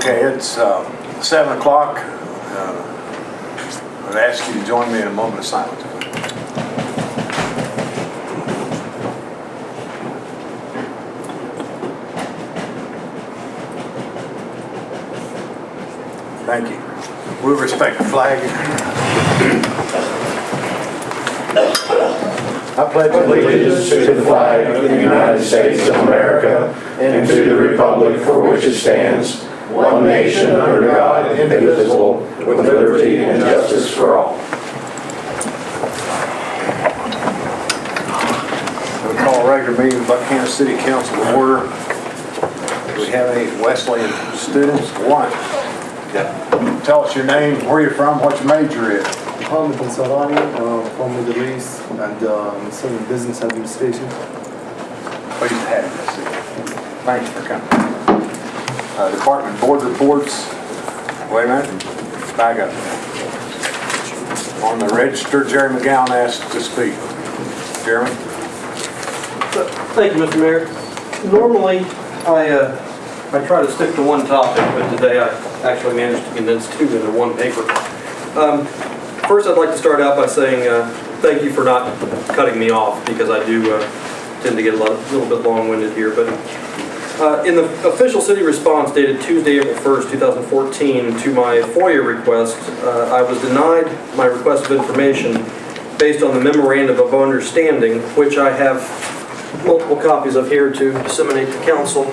Okay, it's 7 o'clock. I'd ask you to join me in a moment of silence. Thank you. We respect the flag. I pledge allegiance to the flag of the United States of America and to the republic for which it stands, one nation under God, indivisible, with liberty and justice for all. We call a regular meeting of Buckhannon City Council to order. Do we have any Wesleyan students? One. Tell us your name, where you're from, what your major is. Mohammed bin Sarani, from Middle East, and studying business administration. Pleased to have you. Thanks for coming. Department board reports. Wait a minute. Back up. On the register, Jerry McGowan asked to speak. Jeremy? Thank you, Mr. Mayor. Normally, I try to stick to one topic, but today I actually managed to condense two into one paper. First, I'd like to start out by saying thank you for not cutting me off, because I do tend to get a little bit long-winded here. But in the official city response dated Tuesday, April 1st, 2014, to my FOIA request, I was denied my request of information based on the Memorandum of Understanding, which I have multiple copies of here to disseminate to council.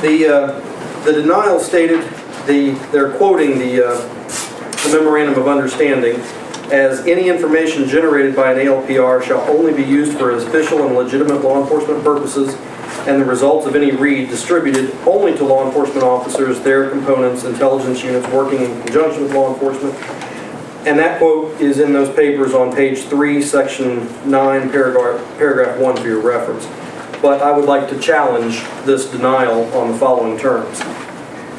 The denial stated, they're quoting the Memorandum of Understanding as any information generated by an ALPR shall only be used for official and legitimate law enforcement purposes, and the results of any read distributed only to law enforcement officers, their components, intelligence units working in conjunction with law enforcement. And that quote is in those papers on page 3, section 9, paragraph 1 for your reference. But I would like to challenge this denial on the following terms.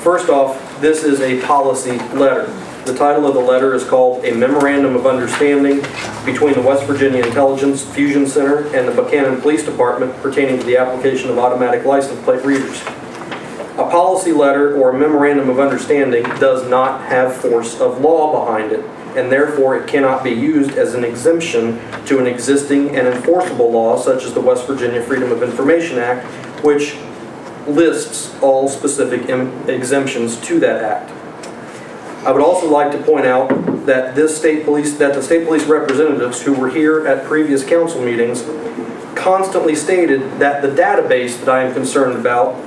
First off, this is a policy letter. The title of the letter is called A Memorandum of Understanding between the West Virginia Intelligence Fusion Center and the Buckhannon Police Department pertaining to the application of automatic license plate readers. A policy letter or memorandum of understanding does not have force of law behind it, and therefore it cannot be used as an exemption to an existing and enforceable law such as the West Virginia Freedom of Information Act, which lists all specific exemptions to that act. I would also like to point out that the state police representatives who were here at previous council meetings constantly stated that the database that I am concerned about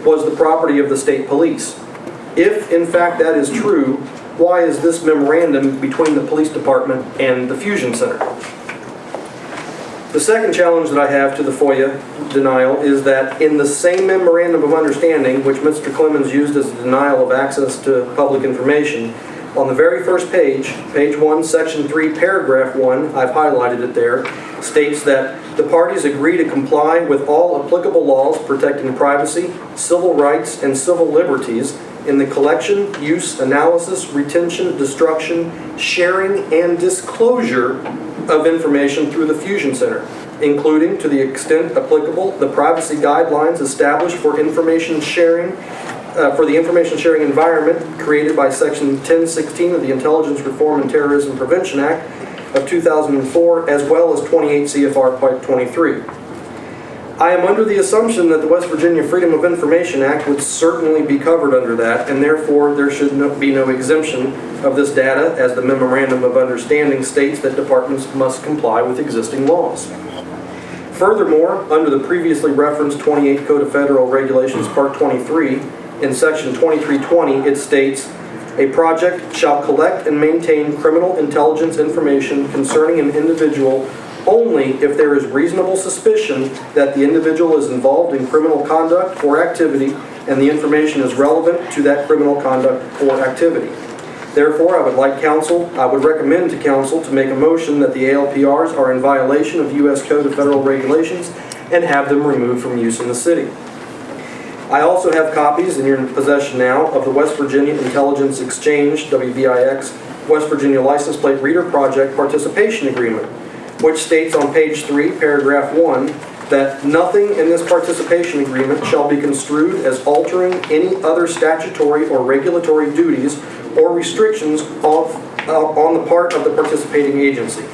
was the property of the state police. If in fact that is true, why is this memorandum between the police department and the Fusion Center? The second challenge that I have to the FOIA denial is that in the same Memorandum of Understanding, which Mr. Clemens used as a denial of access to public information, on the very first page, page 1, section 3, paragraph 1, I've highlighted it there, states that the parties agree to comply with all applicable laws protecting privacy, civil rights, and civil liberties in the collection, use, analysis, retention, destruction, sharing, and disclosure of information through the Fusion Center, including, to the extent applicable, the privacy guidelines established for information sharing, for the information sharing environment created by Section 1016 of the Intelligence Reform and Terrorism Prevention Act of 2004, as well as 28 CFR Part 23. I am under the assumption that the West Virginia Freedom of Information Act would certainly be covered under that, and therefore there should be no exemption of this data, as the Memorandum of Understanding states that departments must comply with existing laws. Furthermore, under the previously referenced 28 Code of Federal Regulations Part 23, in Section 2320, it states, a project shall collect and maintain criminal intelligence information concerning an individual only if there is reasonable suspicion that the individual is involved in criminal conduct or activity and the information is relevant to that criminal conduct or activity. Therefore, I would recommend to council to make a motion that the ALPRs are in violation of U.S. Code of Federal Regulations and have them removed from use in the city. I also have copies in your possession now of the West Virginia Intelligence Exchange, WVIX, West Virginia License Plate Reader Project Participation Agreement, which states on page 3, paragraph 1, that nothing in this participation agreement shall be construed as altering any other statutory or regulatory duties or restrictions on the part of the participating agency.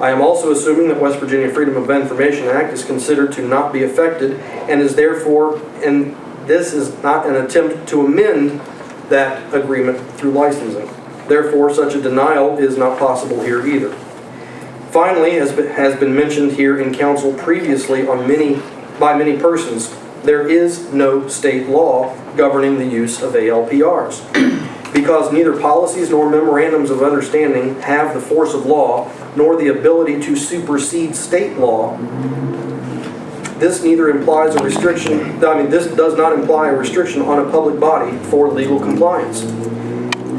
I am also assuming that West Virginia Freedom of Information Act is considered to not be affected and is therefore, and this is not an attempt to amend that agreement through licensing. Therefore, such a denial is not possible here either. Finally, as has been mentioned here in council previously by many persons, there is no state law governing the use of ALPRs. Because neither policies nor memorandums of understanding have the force of law, nor the ability to supersede state law, this neither implies a restriction, this does not imply a restriction on a public body for legal compliance.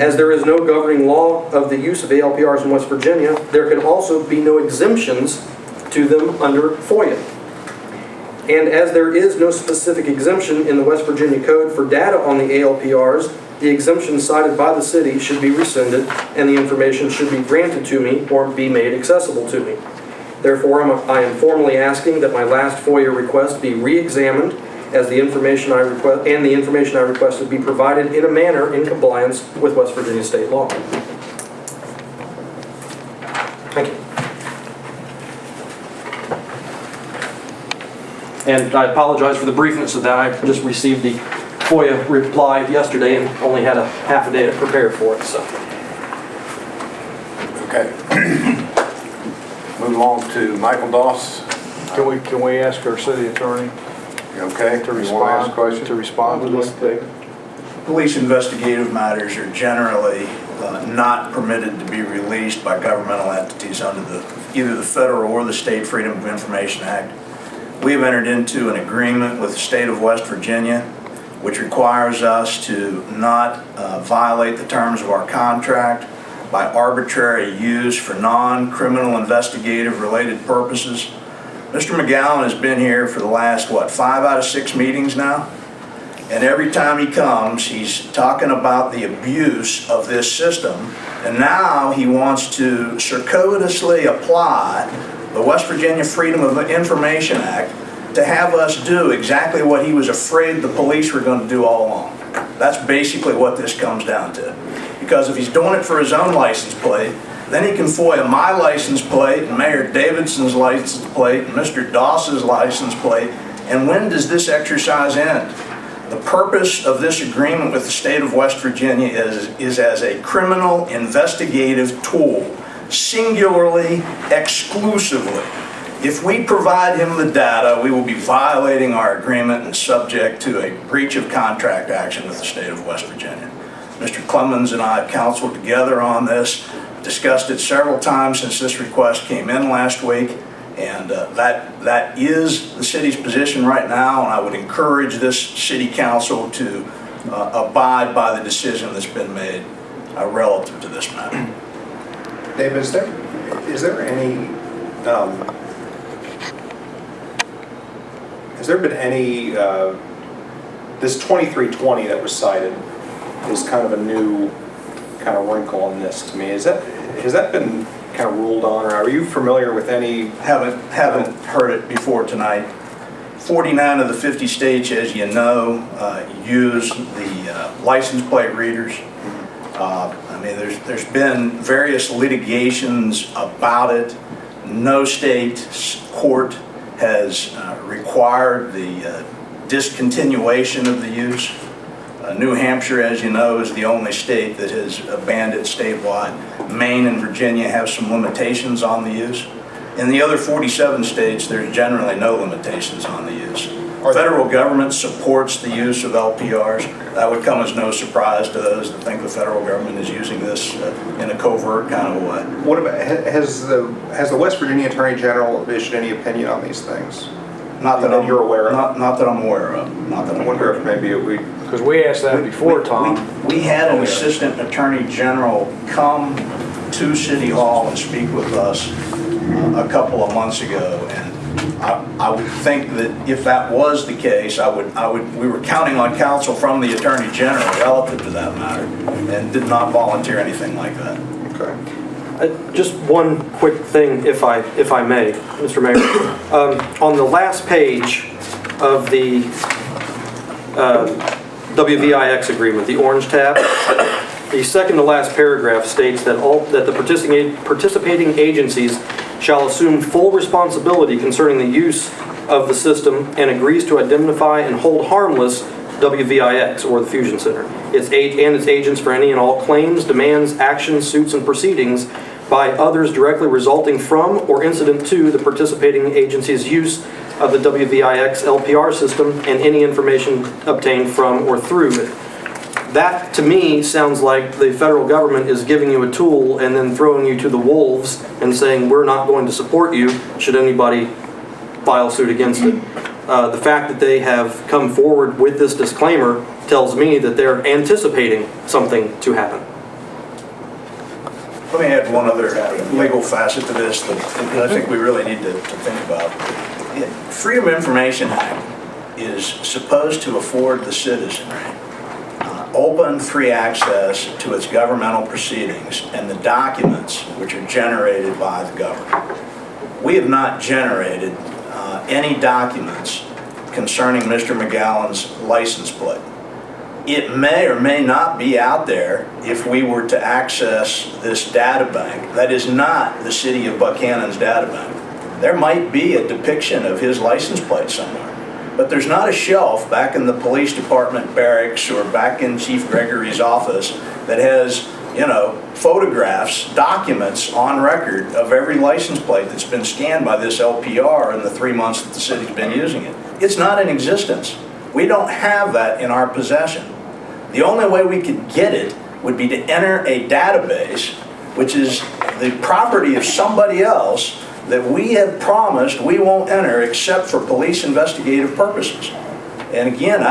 As there is no governing law of the use of ALPRs in West Virginia, there can also be no exemptions to them under FOIA. And as there is no specific exemption in the West Virginia Code for data on the ALPRs, the exemption cited by the city should be rescinded and the information should be granted to me or be made accessible to me. Therefore, I am formally asking that my last FOIA request be re-examined as the information I requested be provided in a manner in compliance with West Virginia state law. Thank you. And I apologize for the briefness of that. I just received the FOIA reply yesterday and only had a half a day to prepare for it. So. Okay. Move along to Michael Doss. Can we ask our city attorney You okay? to You wanna ask a question? respond to this thing? Police investigative matters are generally not permitted to be released by governmental entities under either the federal or the state Freedom of Information Act. We have entered into an agreement with the state of West Virginia which requires us to not violate the terms of our contract by arbitrary use for non-criminal investigative related purposes. Mr. McGowan has been here for the last, 5 out of 6 meetings now? And every time he comes, he's talking about the abuse of this system. And now he wants to circuitously apply the West Virginia Freedom of Information Act to have us do exactly what he was afraid the police were going to do all along. That's basically what this comes down to. Because if he's doing it for his own license plate, then he can FOIA my license plate, and Mayor Davidson's license plate, and Mr. Doss's license plate. And when does this exercise end? The purpose of this agreement with the state of West Virginia is as a criminal investigative tool, singularly, exclusively. If we provide him the data, we will be violating our agreement and subject to a breach of contract action with the state of West Virginia. Mr. Clemens and I have counseled together on this, discussed it several times since this request came in last week, and that is the city's position right now, and I would encourage this city council to abide by the decision that's been made relative to this matter. Dave, is there any has there been any this 2320 that was cited is kind of a new kind of wrinkle on this to me. Has that been kind of ruled on, or are you familiar with any? Haven't heard it before tonight. 49 of the 50 states, as you know, use the license plate readers. I mean, there's been various litigations about it. No state court has required the discontinuation of the use. New Hampshire, as you know, is the only state that has banned it statewide. Maine and Virginia have some limitations on the use. In the other 47 states, there's generally no limitations on the use. Our federal government supports the use of LPRs. That would come as no surprise to those that think the federal government is using this in a covert kind of a way. What about, has the West Virginia Attorney General issued any opinion on these things? Not that you're aware of. Not that I'm aware of. Not that I wonder if maybe we. Because we asked that before, Tom. We had an assistant attorney general come to City Hall and speak with us a couple of months ago, and I would think that if that was the case, we were counting on counsel from the Attorney General relative to that matter, and did not volunteer anything like that. Okay. Just one quick thing, if I may, Mr. Mayor. On the last page of the WVIX agreement, the orange tab, the second to last paragraph states that the participating agencies shall assume full responsibility concerning the use of the system and agrees to indemnify and hold harmless WVIX, or the Fusion Center, and its agents for any and all claims, demands, actions, suits, and proceedings by others directly resulting from or incident to the participating agency's use of the WVIX LPR system and any information obtained from or through it. That, to me, sounds like the federal government is giving you a tool and then throwing you to the wolves and saying, we're not going to support you should anybody file suit against it. The fact that they have come forward with this disclaimer tells me that they're anticipating something to happen. Let me add one other legal facet to this that I think we really need to think about. The Freedom of Information Act is supposed to afford the citizenry open, free access to its governmental proceedings and the documents which are generated by the government. We have not generated any documents concerning Mr. McGowan's license plate. It may or may not be out there if we were to access this data bank. That is not the city of Buckhannon's data bank. There might be a depiction of his license plate somewhere, but there's not a shelf back in the police department barracks or back in Chief Gregory's office that has, you know, photographs, documents on record of every license plate that's been scanned by this LPR in the 3 months that the city's been using it. It's not in existence. We don't have that in our possession. The only way we could get it would be to enter a database, which is the property of somebody else that we have promised we won't enter except for police investigative purposes. And again,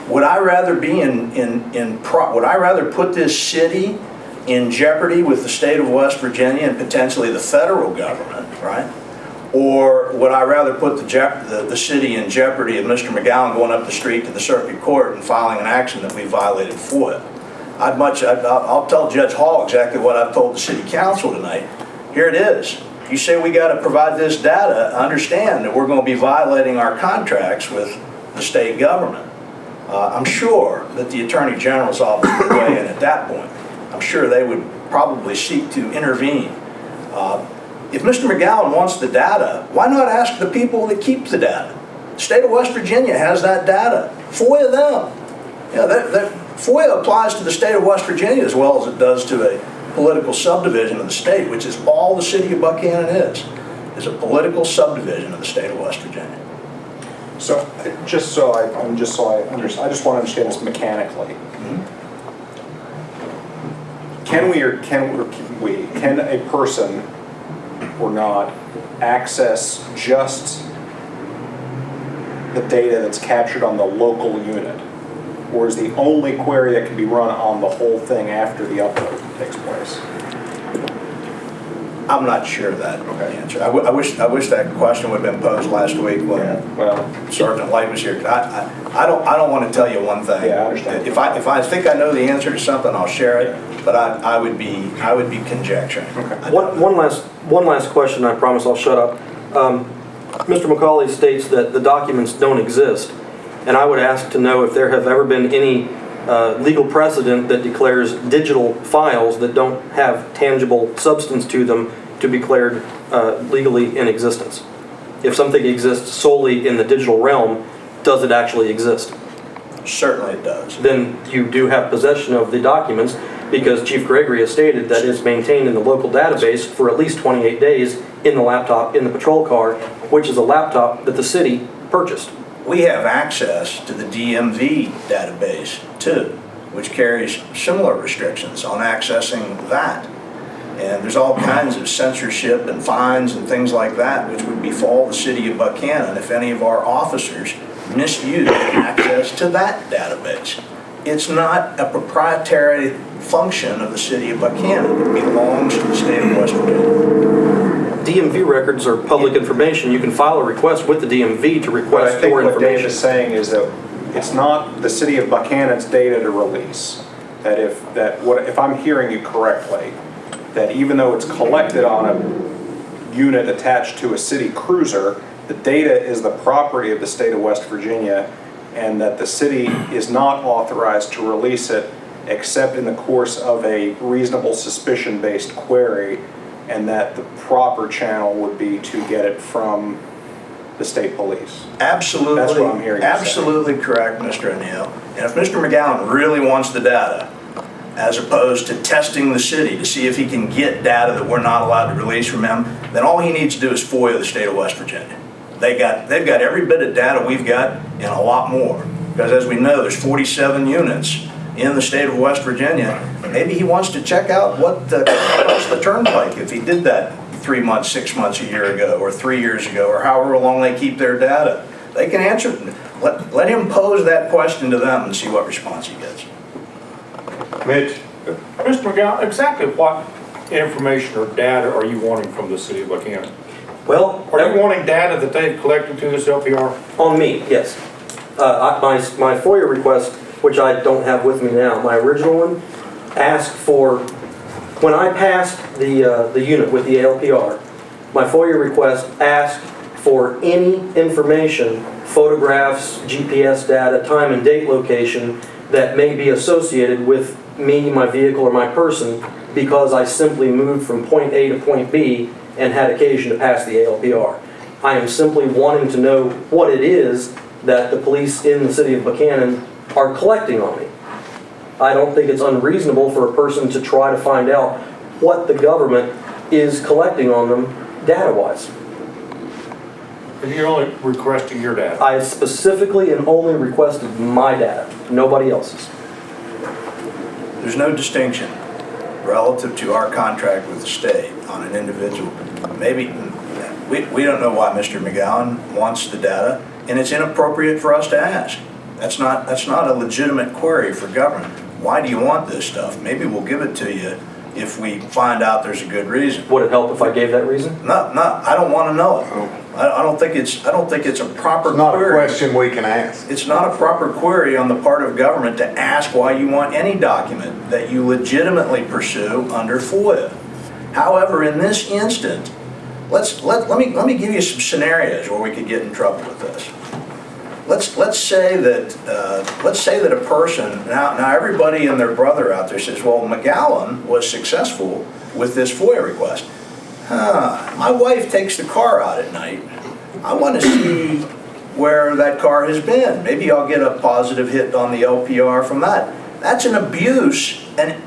would I rather be would I rather put this city in jeopardy with the state of West Virginia and potentially the federal government, right? Or would I rather put the city in jeopardy of Mr. McGowan going up the street to the circuit court and filing an action that we violated FOIA? I'll tell Judge Hall exactly what I've told the city council tonight. Here it is. You say we got to provide this data, understand that we're going to be violating our contracts with the state government. I'm sure that the Attorney General's office would weigh in at that point. I'm sure they would probably seek to intervene. If Mr. McGowan wants the data, why not ask the people that keep the data? The state of West Virginia has that data. FOIA them. You know, FOIA applies to the state of West Virginia as well as it does to a political subdivision of the state, which is all the city of Buckhannon is a political subdivision of the state of West Virginia. So, I just want to understand this mechanically. Can a person or not access just the data that's captured on the local unit? Or is the only query that can be run on the whole thing after the upload takes place? I'm not sure of that answer. I wish that question would have been posed last week when Sergeant Light was here. I don't want to tell you one thing. Yeah, I understand. If I think I know the answer to something, I'll share it. But I would be conjecturing. Okay. One last question. I promise I'll shut up. Mr. McCauley states that the documents don't exist, and I would ask to know if there have ever been any legal precedent that declares digital files that don't have tangible substance to them to be declared legally in existence. If something exists solely in the digital realm, does it actually exist? Certainly it does. Then you do have possession of the documents, because Chief Gregory has stated that it's maintained in the local database for at least 28 days in the laptop in the patrol car, which is a laptop that the city purchased. We have access to the DMV database too, which carries similar restrictions on accessing that. And there's all kinds of censorship and fines and things like that which would befall the city of Buckhannon if any of our officers misuse access to that database. It's not a proprietary function of the city of Buckhannon. It belongs to the state of West Virginia. DMV records are public information. You can file a request with the DMV to request your What Dave information. is saying is that it's not the city of Buckhannon's data to release. If I'm hearing you correctly, that even though it's collected on a unit attached to a city cruiser, the data is the property of the state of West Virginia, and that the city is not authorized to release it except in the course of a reasonable suspicion-based query, and that the proper channel would be to get it from the state police. Absolutely. That's what I'm hearing you say. Absolutely correct, Mr. O'Neill. And if Mr. McGowan really wants the data, as opposed to testing the city to see if he can get data that we're not allowed to release from him, then all he needs to do is FOIA the state of West Virginia. They've got every bit of data we've got and a lot more. Because as we know, there's 47 units in the state of West Virginia. Maybe he wants to check out what cost the turnpike if he did that 3 months, 6 months, a year ago, or 3 years ago, or however long they keep their data. They can answer it. Let him pose that question to them and see what response he gets. Mitch? Mr. McGowan, exactly what information or data are you wanting from the city of Buckhannon? Well, Are you wanting data that they've collected through this LPR? on me, yes. My FOIA request, which I don't have with me now, my original one, asked for, when I passed the unit with the LPR, my FOIA request asked for any information, photographs, GPS data, time and date location, that may be associated with me, my vehicle, or my person, because I simply moved from point A to point B and had occasion to pass the ALPR. I am simply wanting to know what it is that the police in the city of Buckhannon are collecting on me. I don't think it's unreasonable for a person to try to find out what the government is collecting on them data-wise. And you're only requesting your data? I specifically and only requested my data, nobody else's. There's no distinction relative to our contract with the state on an individual. Maybe, we don't know why Mr. McGowan wants the data, and it's inappropriate for us to ask. That's not a legitimate query for government. Why do you want this stuff? Maybe we'll give it to you if we find out there's a good reason. Would it help if I gave that reason? No, I don't want to know it. I don't think it's a proper It's not a query. question we can ask. It's not a proper query on the part of government to ask why you want any document that you legitimately pursue under FOIA. However, in this instant, let me give you some scenarios where we could get in trouble with this. Let's say that a person now everybody and their brother out there says, well, McGowan was successful with this FOIA request. My wife takes the car out at night. I want to see where that car has been. Maybe I'll get a positive hit on the LPR from that. That's an abuse and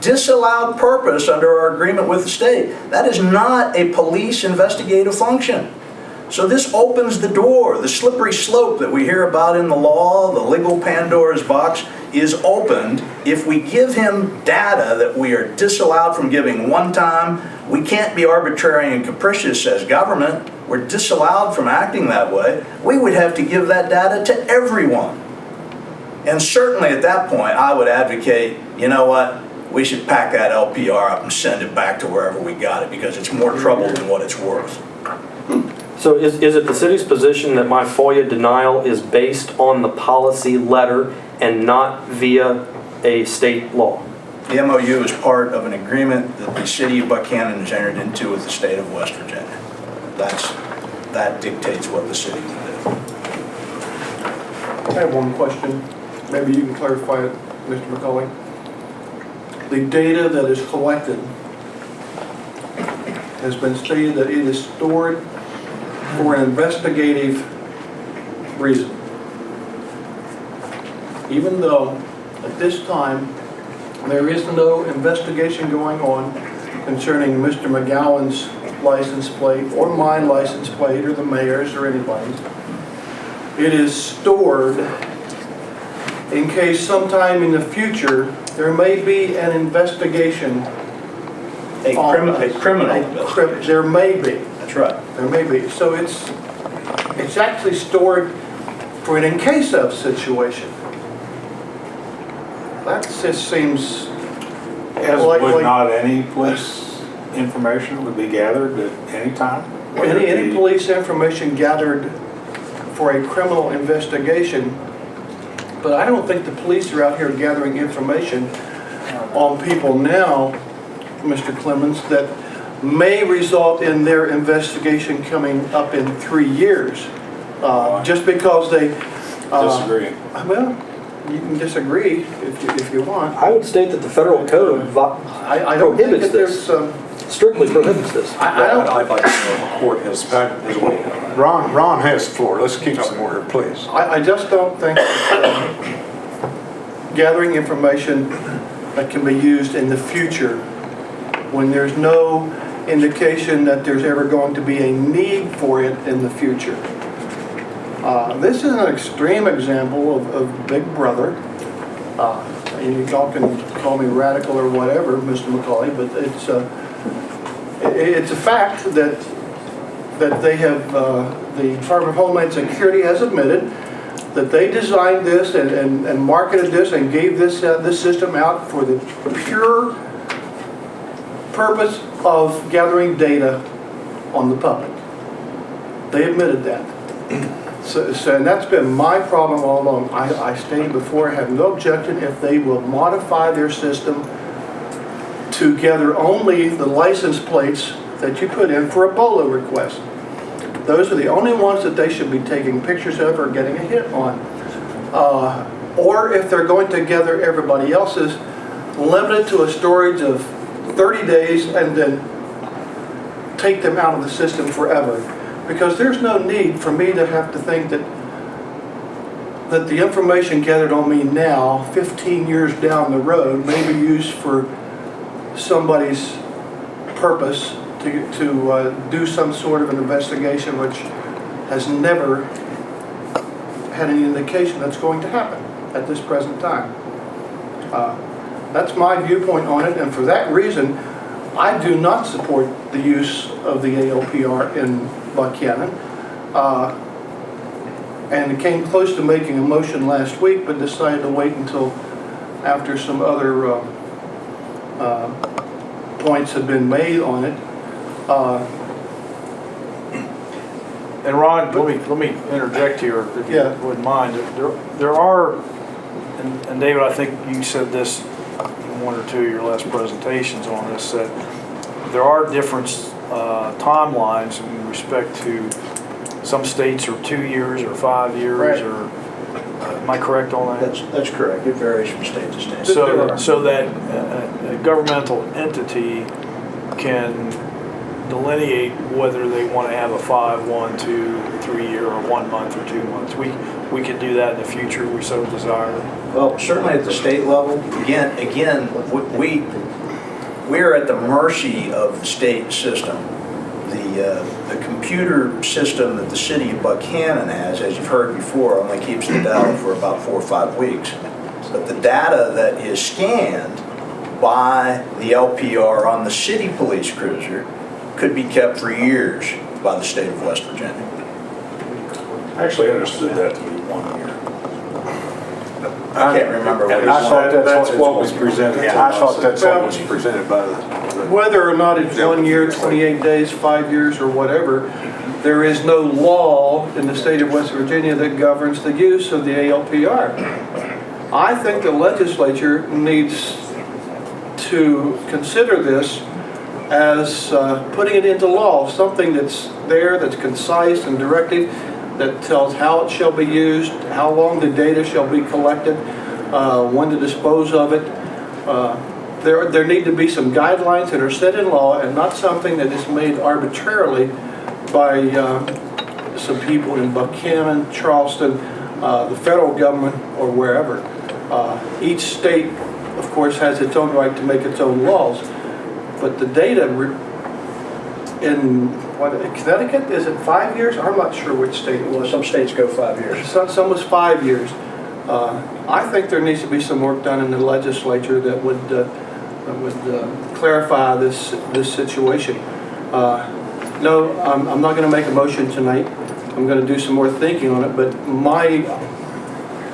disallowed purpose under our agreement with the state. That is not a police investigative function. So this opens the door. The slippery slope that we hear about in the law, the legal Pandora's box, is opened if we give him data that we are disallowed from giving one time. We can't be arbitrary and capricious as government. We're disallowed from acting that way. We would have to give that data to everyone. And certainly at that point, I would advocate, you know what, we should pack that LPR up and send it back to wherever we got it, because it's more trouble than what it's worth. So is it the city's position that my FOIA denial is based on the policy letter and not via a state law? The MOU is part of an agreement that the city of Buckhannon has entered into with the state of West Virginia. That dictates what the city can do. I have one question. Maybe you can clarify it, Mr. McCauley. The data that is collected has been stated that it is stored for an investigative reason. Even though at this time there is no investigation going on concerning Mr. McGowan's license plate or my license plate or the mayor's or anybody's, it is stored in case sometime in the future there may be an investigation. A criminal investigation. There may be. That's right. There may be. So it's actually stored for an in case of situation. That just seems Would not any police information would be gathered at any time? any police information gathered for a criminal investigation, but I don't think the police are out here gathering information on people now Mr. Clemens, that may result in their investigation coming up in 3 years. Just because they... Disagree. Well, you can disagree if you want. I would state that the federal code I don't think prohibits that there's... this, strictly prohibits this. I don't... I'd like to know the court has way. Ron has the floor. Let's keep some order, please. I just don't think that, gathering information that can be used in the future when there's no indication that there's ever going to be a need for it in the future. This is an extreme example of Big Brother. Y'all can call me radical or whatever, Mr. McCauley, but it's a fact that they have, the Department of Homeland Security has admitted that they designed this and marketed this and gave this system out for the pure purpose of gathering data on the public. They admitted that. So and that's been my problem all along. I stated before, I have no objection if they will modify their system to gather only the license plates that you put in for a BOLO request. Those are the only ones that they should be taking pictures of or getting a hit on. Or if they're going to gather everybody else's, limited to a storage of 30 days and then take them out of the system forever. Because there's no need for me to have to think that the information gathered on me now, 15 years down the road, may be used for somebody's purpose to do some sort of an investigation which has never had any indication that's going to happen at this present time. That's my viewpoint on it, and for that reason, I do not support the use of the ALPR in Buckhannon. And came close to making a motion last week, but decided to wait until after some other points had been made on it. And Ron, let me interject here, if you wouldn't mind. There are, and David, I think you said this in one or two of your last presentations on this, that there are different timelines in respect to some states are 2 years or 5 years, right. Or am I correct on that? That's correct. It varies from state to state. So that a governmental entity can delineate whether they want to have a 5, 1, 2, 3 year, or 1 month or 2 months. We can do that in the future if we so desire. Well, certainly at the state level, again, we're at the mercy of the state system. The computer system that the city of Buckhannon has, as you've heard before, only keeps the data for about 4 or 5 weeks. But the data that is scanned by the LPR on the city police cruiser could be kept for years by the state of West Virginia. I actually understood that to be 1 year. I can't remember what And it I was. thought that's what was presented. Yeah, I thought that's what was presented by the... Whether or not it's 1 year, 28 days, 5 years, or whatever, there is no law in the state of West Virginia that governs the use of the ALPR. I think the legislature needs to consider this as putting it into law, something that's there, that's concise and directive, that tells how it shall be used, how long the data shall be collected, when to dispose of it. There need to be some guidelines that are set in law and not something that is made arbitrarily by some people in Buckhannon, Charleston, the federal government, or wherever. Each state, of course, has its own right to make its own laws, but the data in Connecticut, is it 5 years? I'm not sure which state it was. Some states go 5 years. Some was 5 years. I think there needs to be some work done in the legislature that would clarify this situation. No, I'm not going to make a motion tonight. I'm going to do some more thinking on it, but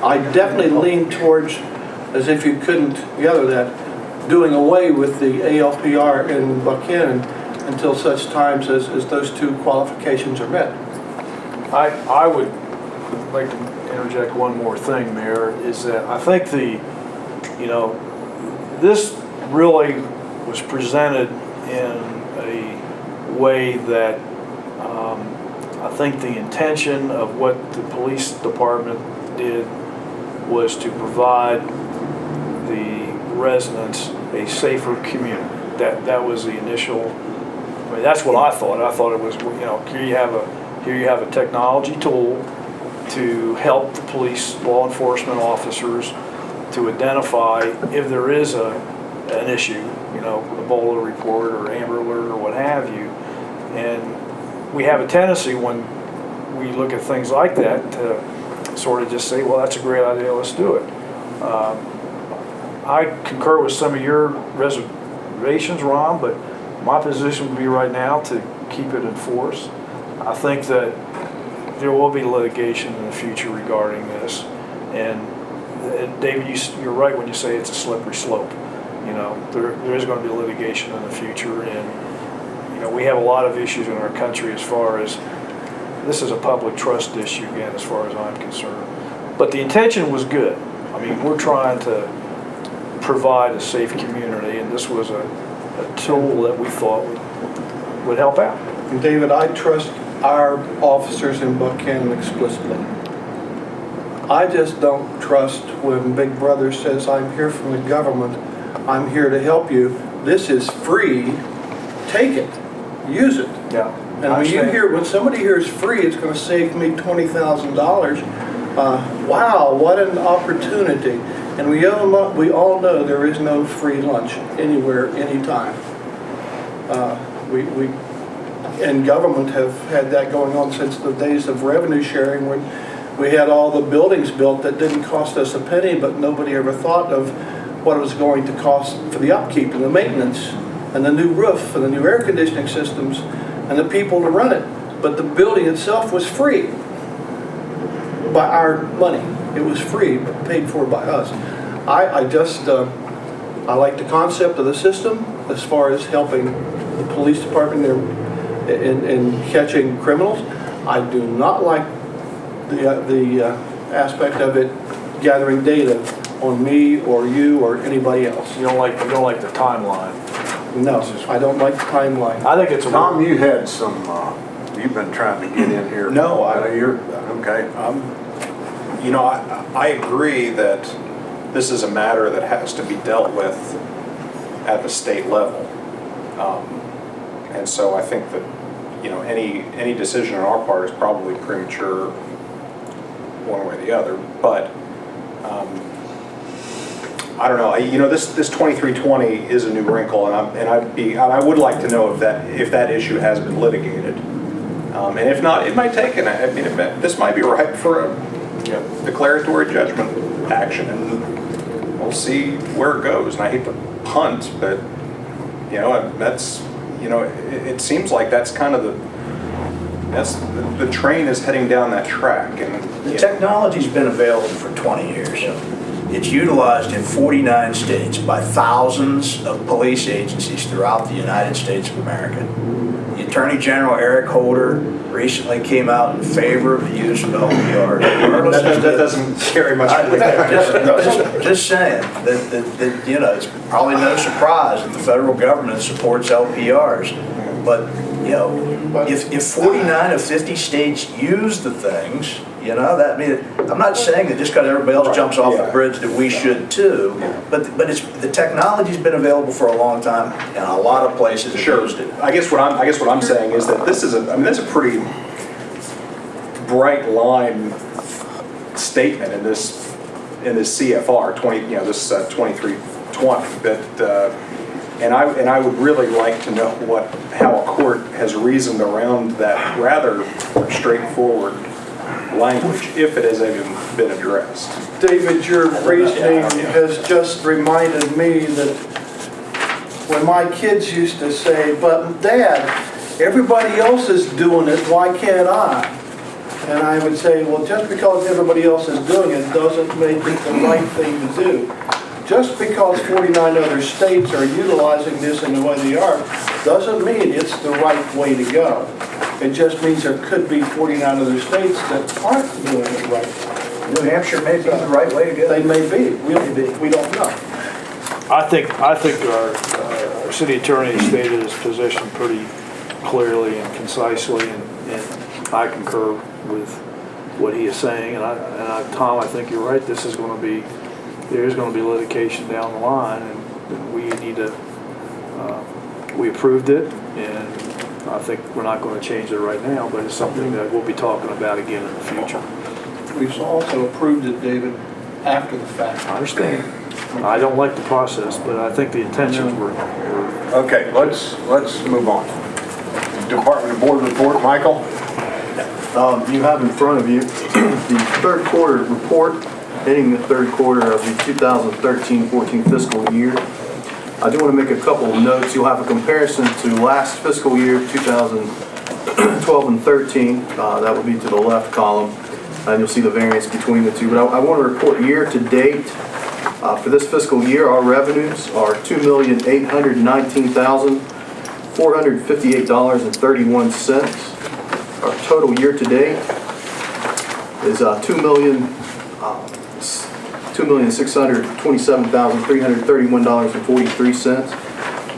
I definitely lean towards, as if you couldn't gather that, doing away with the ALPR in Buckhannon until such times as those two qualifications are met. I would like to interject one more thing, Mayor, is that I think this really was presented in a way that I think the intention of what the police department did was to provide the residents a safer community. That was the initial. I mean, that's what I thought. I thought it was, you know, here you have a technology tool to help the police, law enforcement officers to identify if there is an issue, you know, a Ebola report or Amber Alert or what have you. And we have a tendency when we look at things like that to sort of just say, well, that's a great idea, let's do it. I concur with some of your reservations, Ron, but my position would be right now to keep it in force. I think that there will be litigation in the future regarding this. And David, you're right when you say it's a slippery slope. You know, there is going to be litigation in the future, and you know, we have a lot of issues in our country as far as this is a public trust issue again, as far as I'm concerned. But the intention was good. I mean, we're trying to provide a safe community, and this was a tool that we thought would help out. And David, I trust our officers in Buckhannon explicitly. I just don't trust when Big Brother says, I'm here from the government, I'm here to help you. This is free, take it, use it. Yeah. And when somebody hears free, it's going to save me $20,000. Wow, what an opportunity. And we all know there is no free lunch anywhere, anytime. We in government have had that going on since the days of revenue sharing, when we had all the buildings built that didn't cost us a penny, but nobody ever thought of what it was going to cost for the upkeep and the maintenance and the new roof and the new air conditioning systems and the people to run it. But the building itself was free by our money. It was free, but paid for by us. I like the concept of the system as far as helping the police department in catching criminals. I do not like the aspect of it gathering data on me or you or anybody else. You don't like the timeline. No, I don't like the timeline. I think it's a Tom, you had some, you've been trying to get in here. No, you're, okay. You know, I agree that this is a matter that has to be dealt with at the state level. And so I think that, you know, any decision on our part is probably premature one way or the other. But I don't know. You know, this 2320 is a new wrinkle, and I would like to know if that issue has been litigated. And if not, it might take this might be ripe for a declaratory judgment action, and we'll see where it goes. And I hate to punt, but you know, that's, you know, it seems like that's kind of the train is heading down that track. And the technology's been available for 20 years. It's utilized in 49 states by thousands of police agencies throughout the United States of America. The Attorney General Eric Holder recently came out in favor of the use of LPRs. that doesn't carry much weight. Just saying that you know, it's probably no surprise that the federal government supports LPRs, but you know, if 49 of 50 states use the things, you know, that means, I'm not saying that just because everybody else jumps off the bridge that we should too, but the technology's been available for a long time, and a lot of places have used it. I guess what I'm saying is that this is that's a pretty bright line statement in this CFR 2320. But and I would really like to know how a court has reasoned around that rather straightforward language, if it has even been addressed. David, your reasoning has just reminded me that when my kids used to say, but Dad, everybody else is doing it, why can't I? And I would say, well, just because everybody else is doing it doesn't make it the right thing to do. Just because 49 other states are utilizing this in the way they are, doesn't mean it's the right way to go. It just means there could be 49 other states that aren't doing it right. New Hampshire may be the right way to go. They may be. We don't know. I think our our city attorney has stated his position pretty clearly and concisely, and I concur with what he is saying. And Tom, I think you're right. This is going to be, there is going to be litigation down the line, and we need to, we approved it, and I think we're not going to change it right now, but it's something that we'll be talking about again in the future. We've also approved it, David, after the fact. I understand. I don't like the process, but I think the intentions were Okay, let's move on. Department and Board report, Michael? You have in front of you the third quarter report, ending the third quarter of the 2013-14 fiscal year. I do want to make a couple of notes. You'll have a comparison to last fiscal year, 2012 and 13. That would be to the left column, and you'll see the variance between the two. But I want to report year to date. For this fiscal year, our revenues are $2,819,458.31. Our total year to date is $2,627,331.43,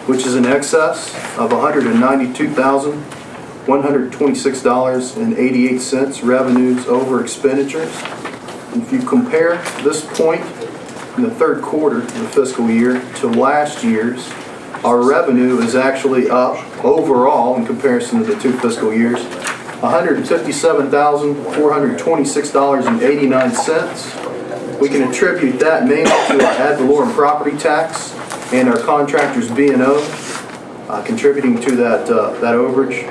which is in excess of $192,126.88 revenues over expenditures. If you compare this point in the third quarter of the fiscal year to last year's, our revenue is actually up overall in comparison to the two fiscal years, $157,426.89. We can attribute that mainly to our ad valorem property tax and our contractors B&O contributing to that overage.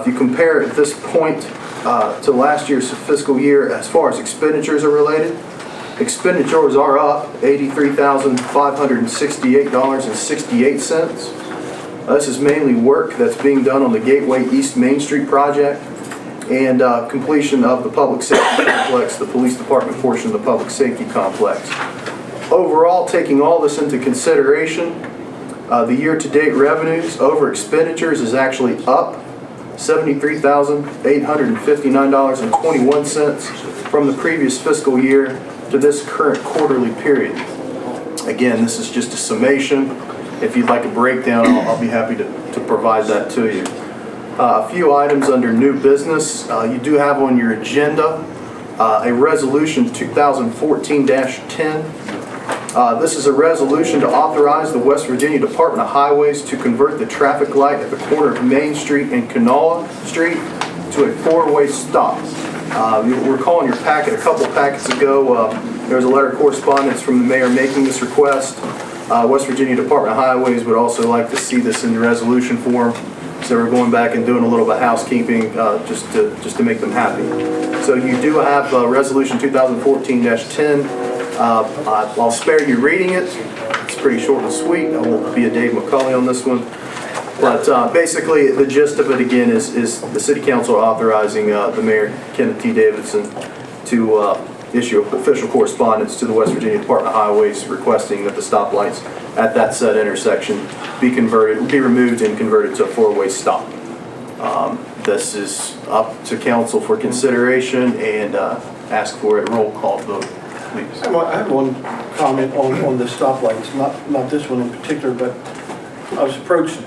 If you compare at this point to last year's fiscal year as far as expenditures are related, expenditures are up $83,568.68. This is mainly work that's being done on the Gateway East Main Street project and completion of the public safety complex, the police department portion of the public safety complex. Overall, taking all this into consideration, the year-to-date revenues over expenditures is actually up $73,859.21 from the previous fiscal year to this current quarterly period. Again, this is just a summation. If you'd like a breakdown, I'll be happy to provide that to you. A few items under new business. You do have on your agenda a resolution 2014-10. This is a resolution to authorize the West Virginia Department of Highways to convert the traffic light at the corner of Main Street and Kanawha Street to a four-way stop. You'll recall in your packet, a couple packets ago, there was a letter of correspondence from the mayor making this request. West Virginia Department of Highways would also like to see this in the resolution form, so we're going back and doing a little bit of housekeeping just to make them happy. So you do have resolution 2014-10. I'll spare you reading it. It's pretty short and sweet. I won't be a Dave McCulley on this one. But basically, the gist of it again is the City Council authorizing the Mayor, Kenneth T. Davidson, to issue official correspondence to the West Virginia Department of Highways requesting that the stoplights at that said intersection be removed and converted to a four-way stop. This is up to council for consideration, and ask for a roll call vote, please. I have one comment on the stoplights, not this one in particular, but I was approached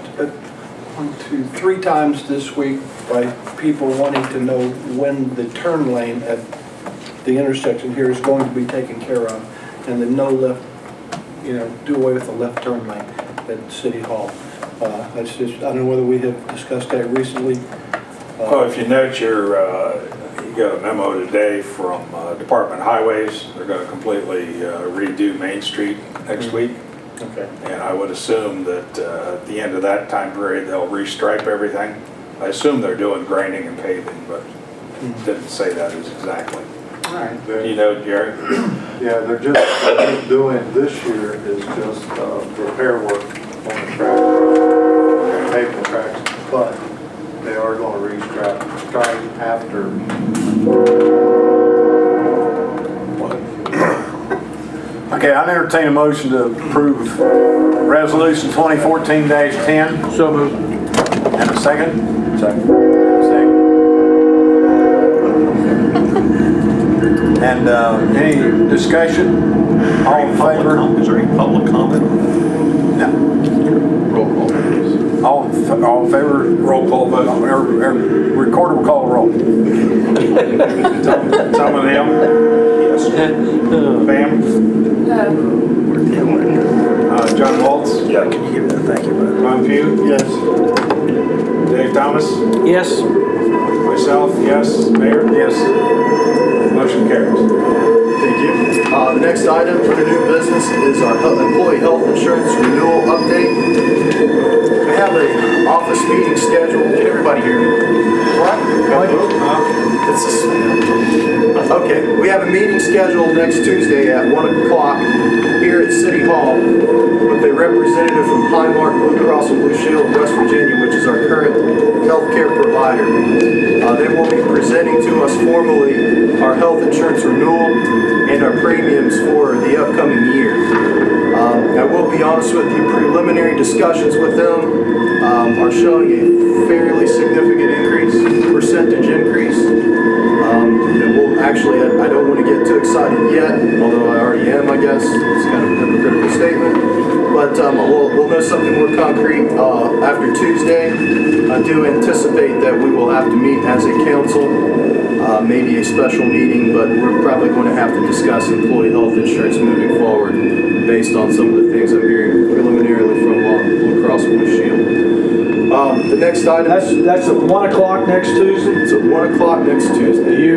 3 times this week by people wanting to know when the turn lane at the intersection here is going to be taken care of, and the no left, do away with the left turn lane at City Hall. That's just, I don't know whether we have discussed that recently. Well, if you note you got a memo today from Department of Highways. They're going to completely redo Main Street next week. Okay. And I would assume that at the end of that time period, they'll restripe everything. I assume they're doing grinding and paving, but didn't say that exactly. All right. You know, Jerry? Yeah, they're just doing this year is just repair work on the track, paving the tracks, but they are going to restripe after. Okay, I entertain a motion to approve resolution 2014-10. So moved. And a second? Second. And any discussion? All in favor? Is there any public comment? No. Roll call, please. All in favor, roll call vote. Recorder will call a roll. Tom and Hill? Yes. Pam? John Waltz? Yeah, can you give me that? Thank you, brother. Ron Pugh? Yes. Dave Thomas? Yes. Myself, yes. Mayor? Yes. Motion carries. Thank you. The next item for the new business is our employee health insurance renewal update. We have an office meeting scheduled. Can everybody hear me? What? Okay, we have a meeting scheduled next Tuesday at 1 o'clock here at City Hall with a representative from Highmark Blue Cross and Blue Shield of West Virginia, which is our current healthcare provider. They will be presenting to us formally our health insurance renewal and our premiums for the upcoming year. I will be honest with you, preliminary discussions with them are showing a fairly significant percentage increase. And we'll actually, I don't want to get too excited yet, although I already am, I guess. It's kind of a hypocritical statement. But we'll know something more concrete after Tuesday. I do anticipate that we will have to meet as a council, maybe a special meeting, but we're probably going to have to discuss employee health insurance moving forward based on some of the things I'm hearing preliminarily from Blue Cross Blue Shield. The next item. That's at 1 o'clock next Tuesday? It's at 1 o'clock next Tuesday.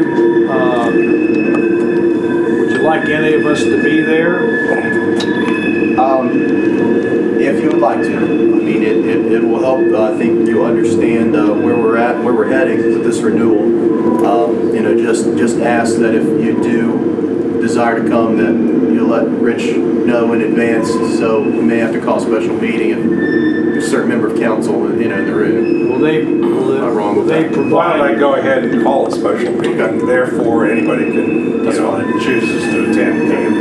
Would you like any of us to be there? If you would like to. I mean, it will help. I think you'll understand where we're at, where we're heading with this renewal. Just ask that if you do desire to come, that you let Rich know in advance. So we may have to call a special meeting if a certain member of council, in the room. Will they provide? Why don't I go ahead and call a special meeting, and therefore anybody can, that chooses to attend can.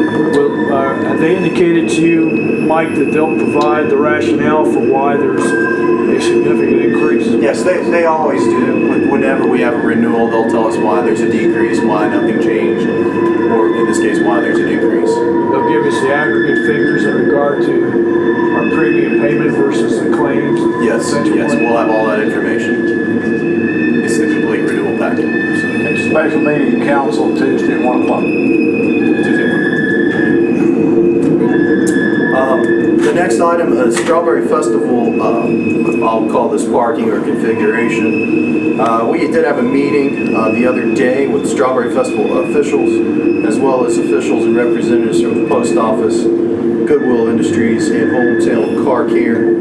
Have they indicated to you, Mike, that they'll provide the rationale for why there's a significant increase? Yes, they always do. Whenever we have a renewal, they'll tell us why there's a decrease, why nothing changed, or in this case, why there's an increase. They'll give us the aggregate figures in regard to our premium payment versus the claims. Yes, we'll have all that information. It's the complete renewal packet. Okay, special meeting council Tuesday at 1 o'clock. The next item is Strawberry Festival. I'll call this parking or configuration. We did have a meeting the other day with Strawberry Festival officials, as well as officials and representatives from the post office, Goodwill Industries, and Hometown Car Care.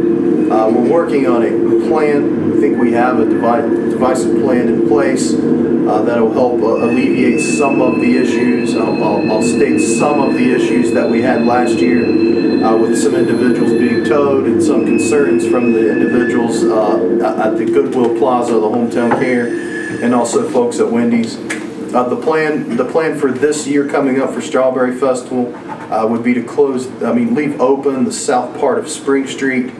We're working on a plan. I think we have a divisive plan in place that will help alleviate some of the issues. I'll state some of the issues that we had last year with some individuals being towed and some concerns from the individuals at the Goodwill Plaza, the Hometown Care, and also folks at Wendy's. The plan for this year coming up for Strawberry Festival would be to leave open the south part of Spring Street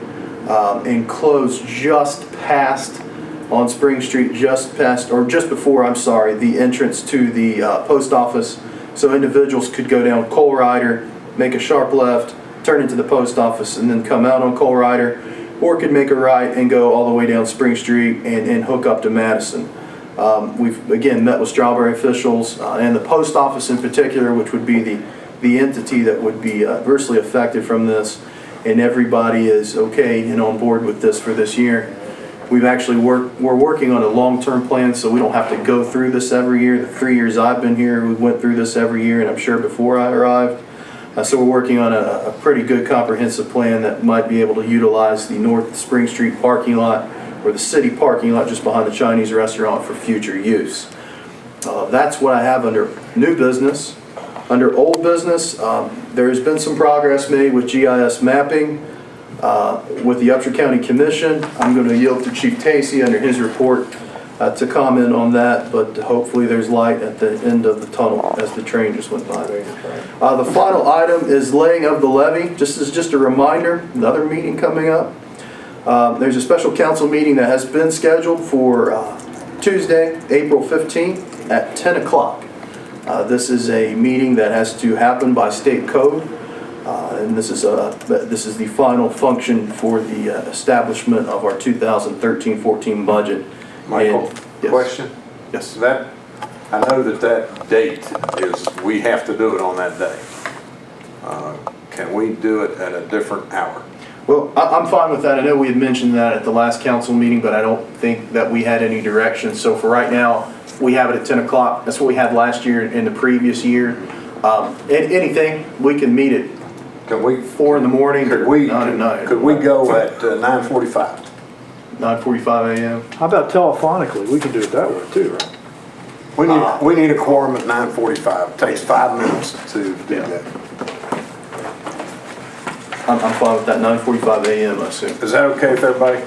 and close just past on Spring Street, just before, the entrance to the post office, so individuals could go down Cole Rider, make a sharp left, turn into the post office, and then come out on Cole Rider, or could make a right and go all the way down Spring Street and hook up to Madison. We've again met with Strawberry officials and the post office in particular, which would be the entity that would be adversely affected from this, and everybody is okay and on board with this for this year. We're working on a long-term plan, so we don't have to go through this every year. The 3 years I've been here, we went through this every year, and I'm sure before I arrived. So we're working on a pretty good comprehensive plan that might be able to utilize the North Spring Street parking lot or the city parking lot just behind the Chinese restaurant for future use. That's what I have under new business. Under old business, there has been some progress made with GIS mapping with the Upshur County Commission. I'm going to yield to Chief Tacey under his report to comment on that, but hopefully there's light at the end of the tunnel as the train just went by. The final item is laying of the levy. Just a reminder, another meeting coming up. There's a special council meeting that has been scheduled for Tuesday, April 15th at 10 o'clock. This is a meeting that has to happen by state code. and this is the final function for the establishment of our 2013-14 budget. Michael, And- yes. question? Yes. That, I know that date is, we have to do it on that day. Can we do it at a different hour? Well, I'm fine with that. I know we had mentioned that at the last council meeting, but I don't think that we had any direction. So for right now, we have it at 10 o'clock. That's what we had last year and the previous year. Anything, we can meet at Can we, 4 in the morning could or we, 9 at night. could we go at 9:45? 9:45 a.m. How about telephonically? We can do it that way too, right? We need a quorum at 9:45. Takes 5 minutes to do that. I'm fine with that, 9:45 a.m. I assume. Is that okay with everybody?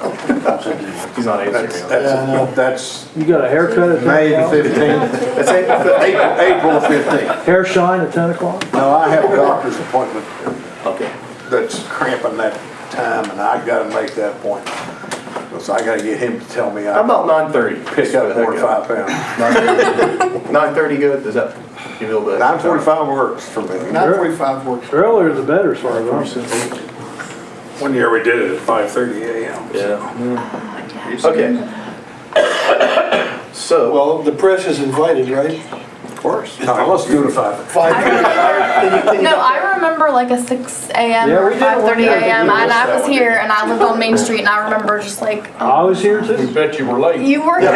He's not answering. That's You got a haircut at 10 May the o'clock? 15th. It's April 15th. Hair shine at 10 o'clock? No, I have a doctor's appointment Okay. that's cramping that time, and I gotta make that appointment. So I gotta get him to tell me How I about 9:30? pick up 4 or 5 pounds. 9:30 good? Does that you feel better? 9:45 works for me. 9:45 works. Earlier the better as far as I'm concerned. One year we did it at 5:30 a.m. Yeah. Okay. So. Well, the press is invited, right? Of course. No, let's do it at 5. 5:30. No, I remember like a 6 a.m. Yeah, or we did one 5:30 year. a.m. and I was here and I lived on Main Street and I remember just like, I was here too. Bet you were late. you were here.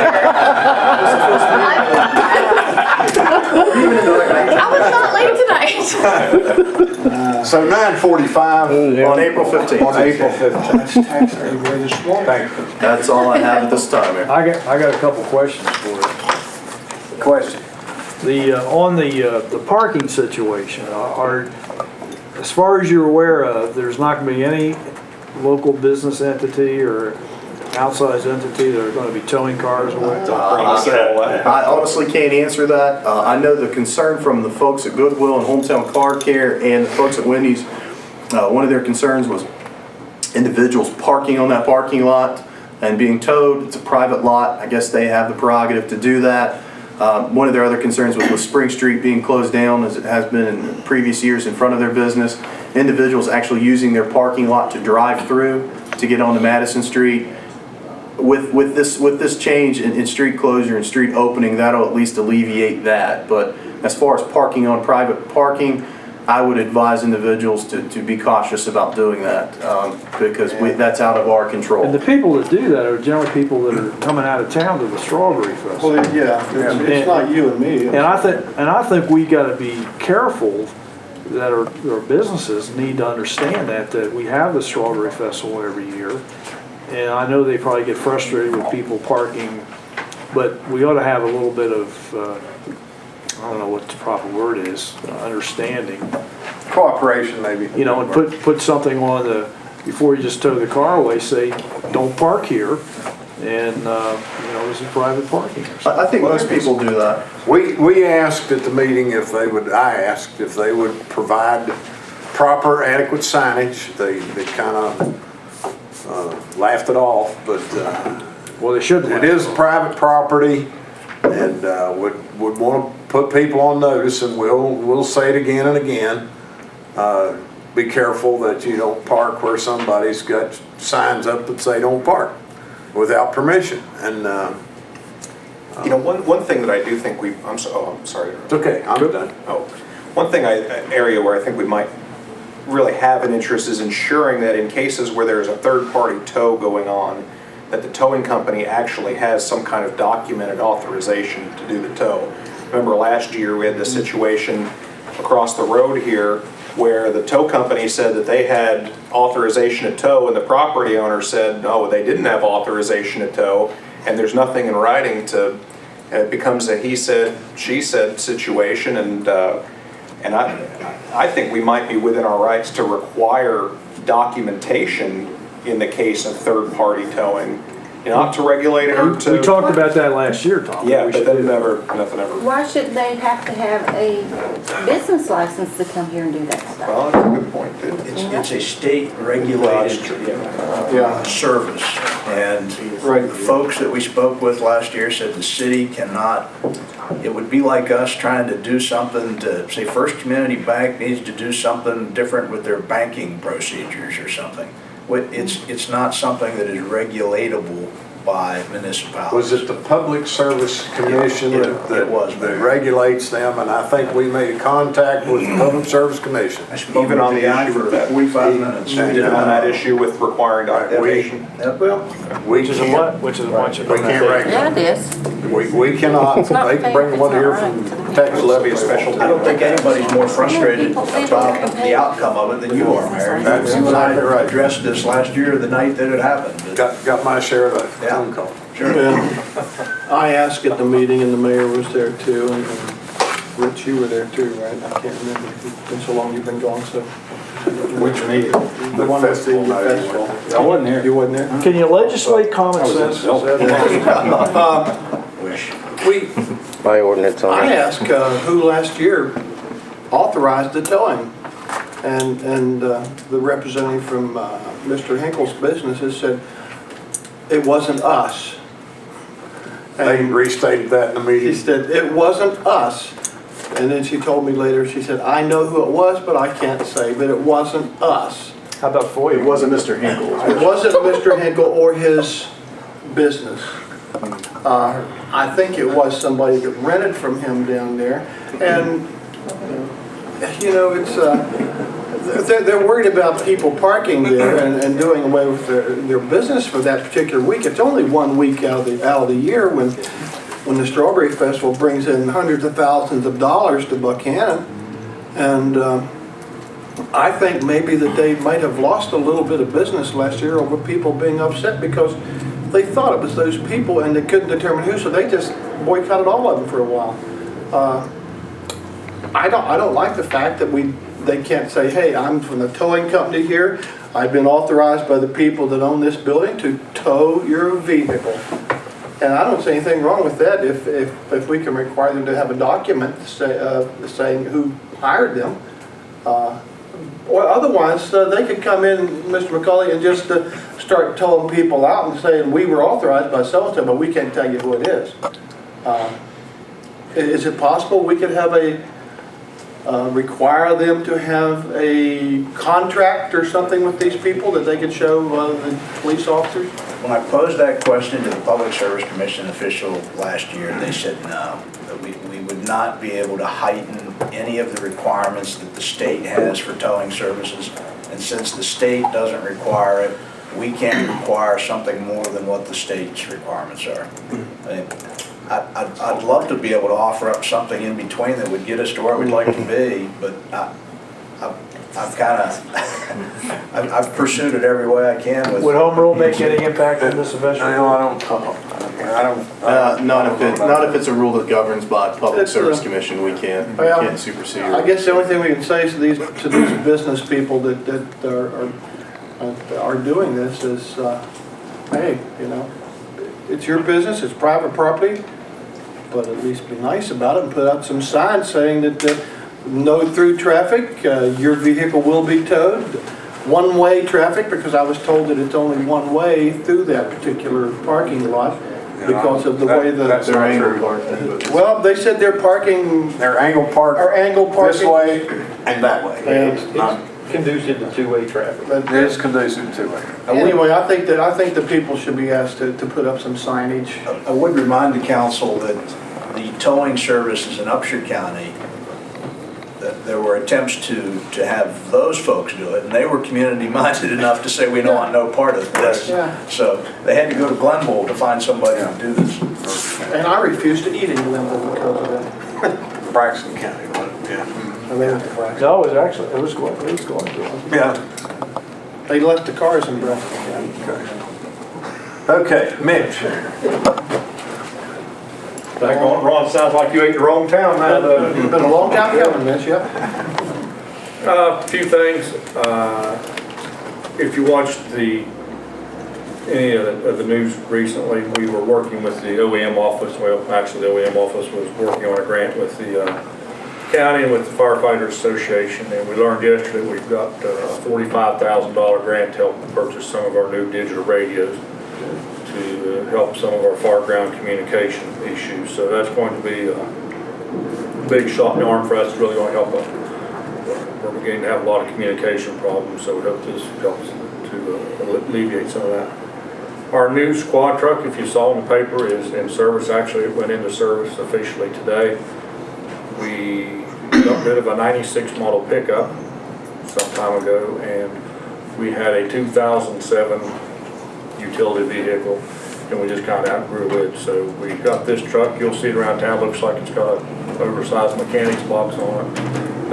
I was not late tonight. So 9:45 On April 15th. on April 15th. That's tax day very small. Thank you. That's all I have at this time, Mayor. I got a couple questions for you. Question. On the parking situation, as far as you're aware of, there's not going to be any local business entity or outside entity that are going to be towing cars away? I honestly can't answer that. I know the concern from the folks at Goodwill and Hometown Car Care and the folks at Wendy's, one of their concerns was individuals parking on that parking lot and being towed. It's a private lot. I guess they have the prerogative to do that. One of their other concerns was with Spring Street being closed down, as it has been in previous years, in front of their business. Individuals actually using their parking lot to drive through to get onto Madison Street. With this change in street closure and street opening, that'll at least alleviate that. But as far as parking on private parking, I would advise individuals to be cautious about doing that because that's out of our control. And the people that do that are generally people that are coming out of town to the Strawberry Festival. Well, yeah, it's not you and me. And I think we got to be careful that our businesses need to understand that we have the Strawberry Festival every year. And I know they probably get frustrated with people parking, but we ought to have a little bit of, I don't know what the proper word is, understanding. Cooperation, maybe. You know, and put something on before you just tow the car away, say, don't park here, and, this is private parking or something. I think most people do that. We asked at the meeting I asked if they would provide proper adequate signage. They kind of laughed it off, but Well, they should. it is private property, and would want to put people on notice, and we'll say it again and again. Be careful that you don't park where somebody's got signs up that say don't park without permission. And one thing that I do think I'm sorry. it's okay, I'm done. One thing, area where I think we might really have an interest is ensuring that in cases where there's a third-party tow going on, that the towing company actually has some kind of documented authorization to do the tow. Remember last year we had this situation across the road here where the tow company said that they had authorization to tow and the property owner said no, they didn't have authorization to tow, and there's nothing in writing to, it becomes a he said, she said situation, and I think we might be within our rights to require documentation in the case of third-party towing. Not to regulate it or to... We talked about that last year, Tom. Yeah, but then nothing ever... Why should they have to have a business license to come here and do that stuff? Well, that's a good point, too. It's a state-regulated service, and the folks that we spoke with last year said the city cannot it would be like us trying to do something to, say, First Community Bank needs to do something different with their banking procedures or something. It's not something that is regulatable by municipalities. Was it the Public Service Commission It was, that regulates them? And I think we made a contact with the Public Service Commission. Even on the issue for of that, 45 minutes. even on that issue with requiring documentation. Which is a what? Which is a bunch of. We can't regulate. Yeah, it is. We cannot, It's not they can fair. bring It's one not here right from to the Texas. Levy a special. I don't think anybody's more frustrated about the outcome of it than you are, Mayor. You and I addressed this last year, the night that it happened. Got my share of the Yeah. phone call. Sure. I asked at the meeting, and the mayor was there too, and Rich, you were there too, right? I can't remember. It's been so long you've been gone, so. Which meeting? The one with the festival night. festival. I wasn't here. You wasn't there? Can you legislate common sense? We, By ordinance I only. asked who last year authorized the towing, and the representative from Mr. Hinkle's businesses said it wasn't us. They And restated that in the she meeting. said it wasn't us, and then she told me later. She said I know who it was, but I can't say. But it wasn't us. How about for It you? wasn't Mr. Hinkle. It wasn't Mr. Hinkle or his business. I think it was somebody that rented from him down there. And, you know, it's, they're worried about people parking there and doing away with their business for that particular week. It's only 1 week out of the year when the Strawberry Festival brings in hundreds of thousands of dollars to Buckhannon. And I think maybe that they might have lost a little bit of business last year over people being upset because they thought it was those people and they couldn't determine who, so they just boycotted all of them for a while. I don't like the fact that they can't say, hey, I'm from the towing company here. I've been authorized by the people that own this building to tow your vehicle. And I don't see anything wrong with that if we can require them to have a document saying who hired them. Or otherwise, they could come in, Mr. McCauley, and just start towing people out and saying, we were authorized by so-and-so, but we can't tell you who it is. Is it possible we could have require them to have a contract or something with these people that they could show the police officers? When I posed that question to the Public Service Commission official last year, they said no, that we would not be able to heighten any of the requirements that the state has for towing services. And since the state doesn't require it, we can't require something more than what the state's requirements are. I'd love to be able to offer up something in between that would get us to where we'd like to be, but I've kind of, I've pursued it every way I can. Would home rule make any impact on this eventually? Not if it's a rule that governs by Public Service Commission, we can't supersede I it. guess the only thing we can say to these business people that are doing this is, hey, you know, it's your business, it's private property, but at least be nice about it and put out some signs saying that no through traffic, your vehicle will be towed. One-way traffic, because I was told that it's only one way through that particular parking lot because of the way that They're angled parking. well, they said they're parking, They're angle park or angle parking. this way and that way. And Conducive to two-way traffic. but It is conducive to it. anyway, I think the people should be asked to put up some signage. I would remind the council that the towing services in Upshur County, that there were attempts to have those folks do it, and they were community-minded enough to say, we don't want no part of this. Yeah. So they had to go to Glenville to find somebody to do this. And I refuse to eat in Glenville because of that. Braxton County, yeah. I mean, it's Braxton. No, it was actually, it was going to. Yeah. They left the cars in Braxton. Okay, Mitch. Back on, Ron, sounds like you ate the wrong town, man. It's been a long time coming, Mitch, yeah. A few things. If you watched any of the news recently, we were working with the OEM office. Well, actually, the OEM office was working on a grant with the county and with the Firefighters Association, and we learned yesterday we've got a $45,000 grant to help purchase some of our new digital radios to help some of our far ground communication issues. So that's going to be big shot in the arm for us. It's really going to help us. We're beginning to have a lot of communication problems, so we hope this helps to alleviate some of that. Our new squad truck, if you saw in the paper, is in service. Actually, it went into service officially today. We got rid of a 96 model pickup some time ago, and we had a 2007 utility vehicle, and we just kind of outgrew it. So we got this truck. You'll see it around town. Looks like it's got an oversized mechanics box on it.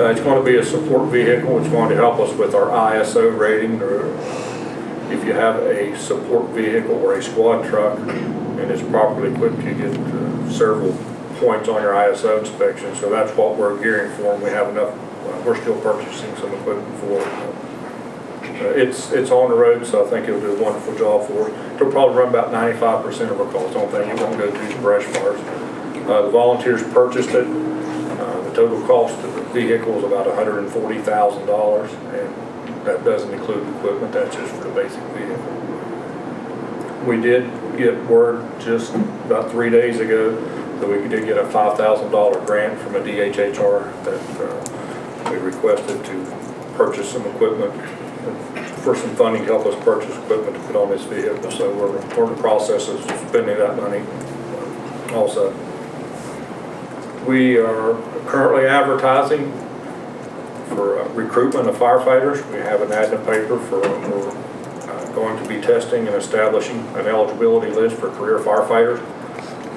It's going to be a support vehicle. It's going to help us with our ISO rating. If you have a support vehicle or a squad truck and it's properly equipped, you get several points on your ISO inspection. So that's what we're gearing for, and we have enough. We're still purchasing some equipment for it. It's on the road, so I think it'll do a wonderful job for us. It'll probably run about 95% of our costs. The only thing, it won't go through the brush fires. The volunteers purchased it. The total cost of the vehicle is about $140,000, and that doesn't include equipment. That's just for the basic vehicle. We did get word just about 3 days ago that we did get a $5,000 grant from a DHHR that we requested to purchase some equipment for some funding to help us purchase equipment to put on this vehicle. So we're in the process of spending that money also. We are currently advertising for recruitment of firefighters. We have an ad in the paper for we're going to be testing and establishing an eligibility list for career firefighters.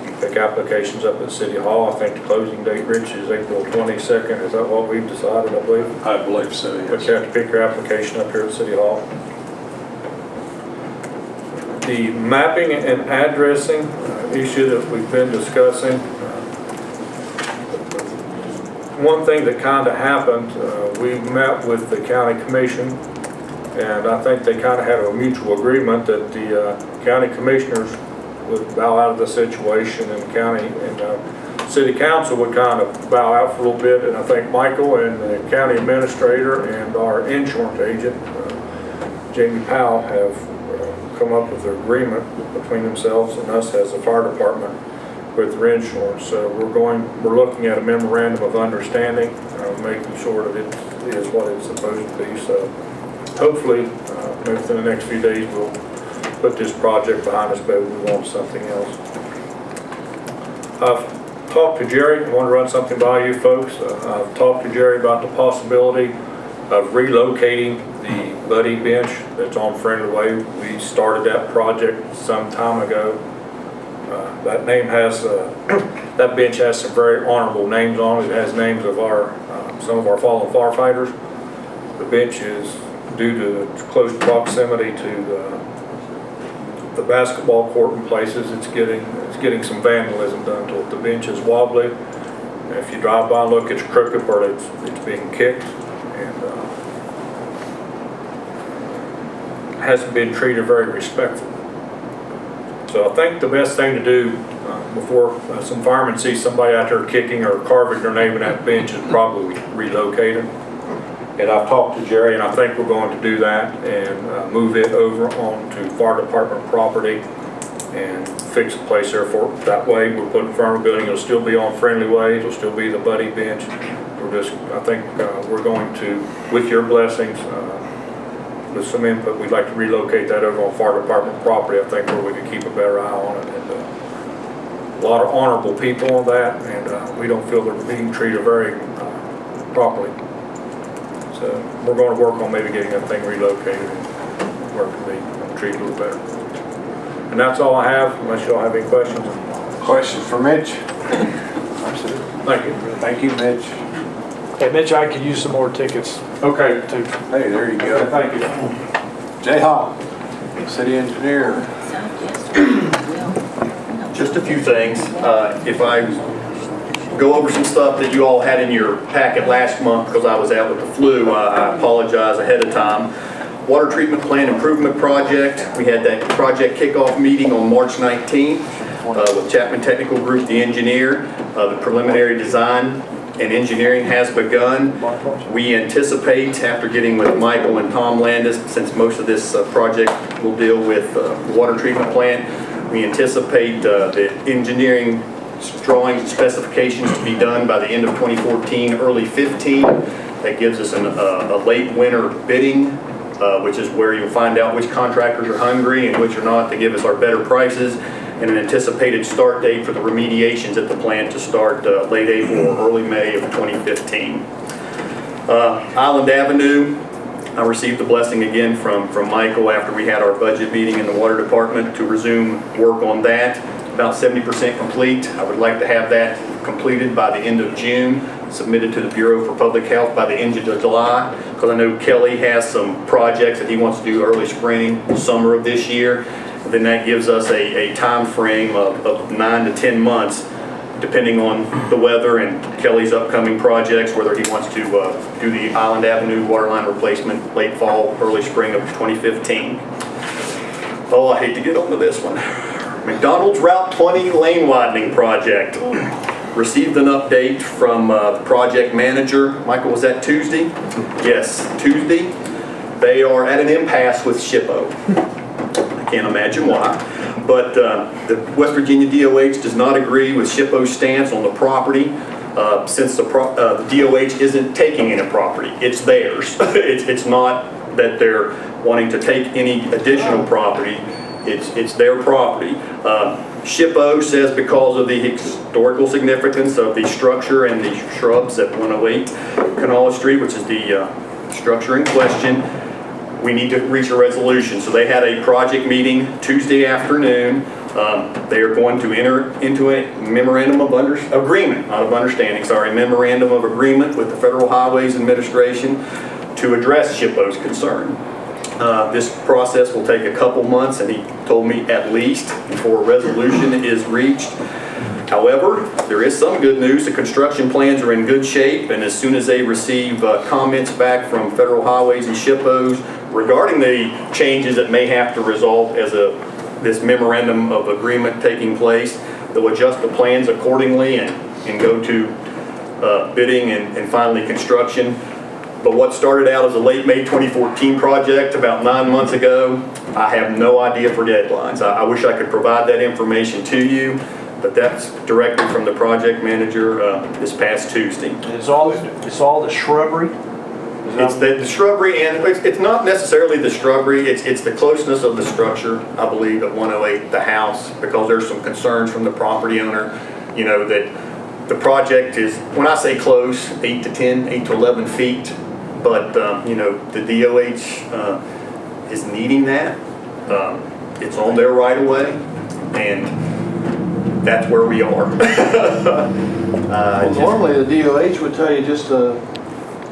You pick applications up at City Hall. I think the closing date, Rich, is April 22nd. Is that what we've decided, I believe? I believe so, yes. But you have to pick your application up here at City Hall. The mapping and addressing issue that we've been discussing, one thing that kind of happened, we met with the county commission, and I think they kind of had a mutual agreement that the county commissioners would bow out of the situation, and the county and city council would kind of bow out for a little bit. And I think Michael and the county administrator and our insurance agent, Jamie Powell, have come up with an agreement between themselves and us as a fire department with their insurance. So we're looking at a memorandum of understanding, making sure that it is what it's supposed to be. So hopefully, maybe within the next few days, we'll put this project behind us, but we want something else. I've talked to Jerry. I want to run something by you folks. I've talked to Jerry about the possibility of relocating the buddy bench that's on Friendly Way. We started that project some time ago. That name has, that bench has some very honorable names on it. It has names of some of our fallen firefighters. The bench is, due to its close proximity to the basketball court in places, it's getting some vandalism done to it. The bench is wobbly. If you drive by and look, it's crooked where it's being kicked, and hasn't been treated very respectfully. So I think the best thing to do before some firemen see somebody out there kicking or carving their name in that bench is probably relocate it. And I've talked to Jerry, and I think we're going to do that and move it over onto fire department property and fix a place there for it. That way, we're putting front of the building. It'll still be on Friendly Way. It'll still be the buddy bench. I think we're going to, with your blessings, with some input, we'd like to relocate that over on fire department property. I think where we can keep a better eye on it. And a lot of honorable people on that, and we don't feel they're being treated very properly. So we're going to work on maybe getting that thing relocated and where it can be treated a little better. And that's all I have, unless y'all have any questions. Questions for Mitch? Thank you. Thank you, Mitch. Hey, Mitch, I could use some more tickets. Okay. Hey, there you go. Thank you. Jay Hall, city engineer. Just a few things. If I go over some stuff that you all had in your packet last month because I was out with the flu, I apologize ahead of time. Water treatment plant improvement project. We had that project kickoff meeting on March 19th with Chapman Technical Group, the engineer. The preliminary design and engineering has begun. We anticipate, after getting with Michael and Tom Landis, since most of this project will deal with the water treatment plant, we anticipate the engineering drawings and specifications to be done by the end of 2014, early 15. That gives us a late winter bidding, which is where you'll find out which contractors are hungry and which are not, to give us our better prices, and an anticipated start date for the remediations at the plant to start late April or early May of 2015. Island Avenue, I received the blessing again from Michael after we had our budget meeting in the water department to resume work on that. About 70% complete. I would like to have that completed by the end of June, submitted to the Bureau for Public Health by the end of July, because I know Kelly has some projects that he wants to do early spring, summer of this year. Then that gives us a time frame of 9 to 10 months, depending on the weather and Kelly's upcoming projects, whether he wants to do the Island Avenue waterline replacement late fall, early spring of 2015. Oh, I hate to get onto this one. McDonald's Route 20 lane widening project. Received an update from the project manager. Michael, was that Tuesday? Yes, Tuesday. They are at an impasse with SHPO. I can't imagine why. But the West Virginia DOH does not agree with SHPO's stance on the property since the DOH isn't taking any property. It's theirs. It's not that they're wanting to take any additional property. It's their property. SHPO says because of the historical significance of the structure and the shrubs at 108 Kanawha Street, which is the structure in question, we need to reach a resolution. So they had a project meeting Tuesday afternoon. They are going to enter into a memorandum of agreement, not of understanding, sorry, memorandum of agreement with the Federal Highways Administration to address SHPO's concern. This process will take a couple months, and he told me at least, before a resolution is reached. However, there is some good news. The construction plans are in good shape, and as soon as they receive comments back from Federal Highways and SHPO's regarding the changes that may have to result as this memorandum of agreement taking place, they'll adjust the plans accordingly and go to bidding and finally construction. But what started out as a late May 2014 project about 9 months ago, I have no idea for deadlines. I wish I could provide that information to you, but that's directly from the project manager this past Tuesday. It's all the shrubbery? It's the shrubbery, and it's not necessarily the shrubbery, it's the closeness of the structure, I believe, at 108, the house, because there's some concerns from the property owner, you know, that the project is, when I say close, 8 to 10, 8 to 11 feet, but, you know, the DOH is needing that. It's on their right of way, and that's where we are. Normally the DOH would tell you just to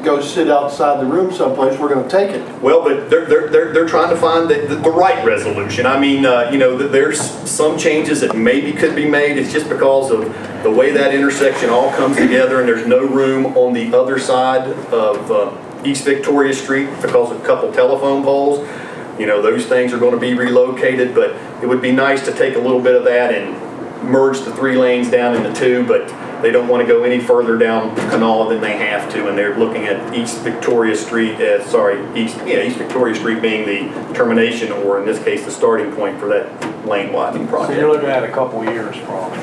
go sit outside the room someplace, we're going to take it. Well, but they're trying to find the right resolution. I mean, you know, there's some changes that maybe could be made. It's just because of the way that intersection all comes together, and there's no room on the other side of East Victoria Street because of a couple telephone poles. You know, those things are going to be relocated, but it would be nice to take a little bit of that and merge the 3 lanes down into 2, but they don't want to go any further down Kanawha than they have to, and they're looking at East Victoria Street, East Victoria Street being the termination, or in this case, the starting point for that lane widening project. So you're looking at a couple years probably.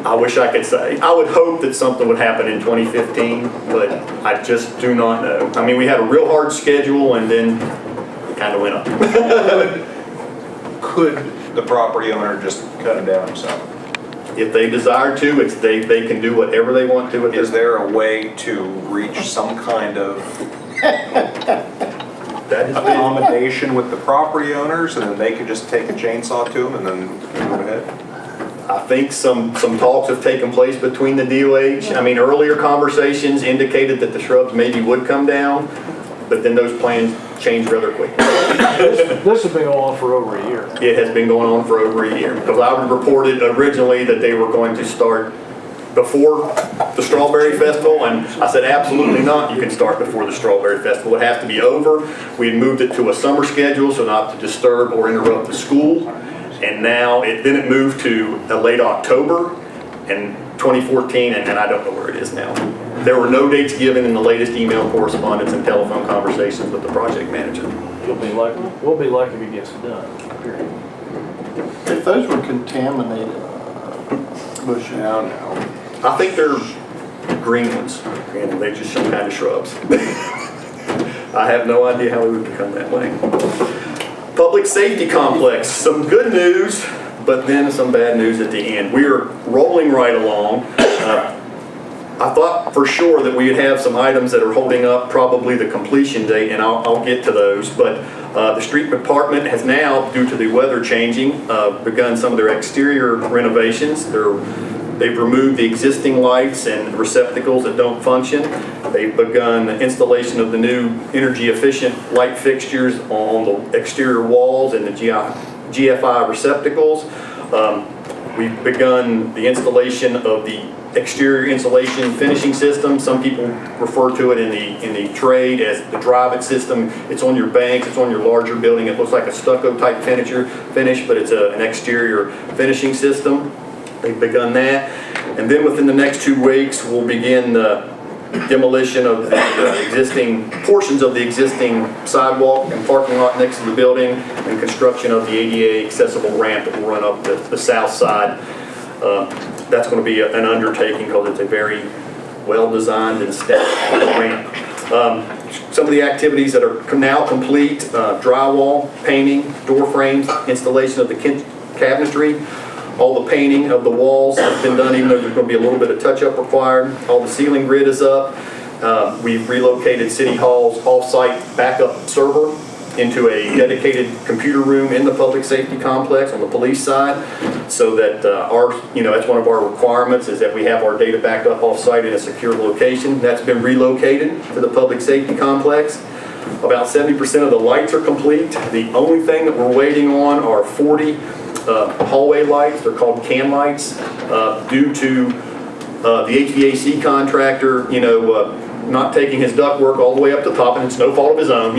I wish I could say. I would hope that something would happen in 2015, but I just do not know. I mean, we had a real hard schedule, and then it kind of went up. Could the property owner just cut it down himself? If they desire to, they can do whatever they want to. Is there a way to reach some kind of accommodation with the property owners, and then they could just take a chainsaw to them and then move ahead? I think some talks have taken place between the DOH. I mean, earlier conversations indicated that the shrubs maybe would come down, but then those plans changed rather quickly. This has been going on for over a year. It has been going on for over a year, because I reported originally that they were going to start before the Strawberry Festival, and I said absolutely not, you can start before the Strawberry Festival. It has to be over. We had moved it to a summer schedule so not to disturb or interrupt the school, and now then it moved to late October in 2014, and then I don't know where it is now. There were no dates given in the latest email correspondence and telephone conversations with the project manager. We'll be lucky if it gets done, period. If those were contaminated, Bushes. No, no. I think they're green ones, and they're just some kind of shrubs. I have no idea how we would become that way. Public safety complex, some good news, but then some bad news at the end. We are rolling right along. I thought for sure that we would have some items that are holding up probably the completion date, and I'll get to those, but the street department has now, due to the weather changing, begun some of their exterior renovations. They've removed the existing lights and receptacles that don't function. They've begun installation of the new energy efficient light fixtures on the exterior walls and the GFI receptacles. We've begun the installation of the exterior insulation finishing system. Some people refer to it in the trade as the drive-it system. It's on your banks, it's on your larger building. It looks like a stucco type finish, but it's an exterior finishing system. They've begun that. And then within the next 2 weeks, we'll begin the demolition of the existing portions of the existing sidewalk and parking lot next to the building, and construction of the ADA accessible ramp that will run up the south side. That's going to be an undertaking because it's a very well-designed and staffed ramp. Some of the activities that are now complete: drywall, painting, door frames, installation of the cabinetry. All the painting of the walls has been done, even though there's going to be a little bit of touch-up required. All the ceiling grid is up. We've relocated City Hall's off-site backup server into a dedicated computer room in the public safety complex on the police side, so that that's one of our requirements, is that we have our data backed up off-site in a secure location. That's been relocated to the public safety complex. About 70% of the lights are complete. The only thing that we're waiting on are 40 hallway lights. They're called can lights, due to the HVAC contractor, not taking his ductwork all the way up to the top, and it's no fault of his own.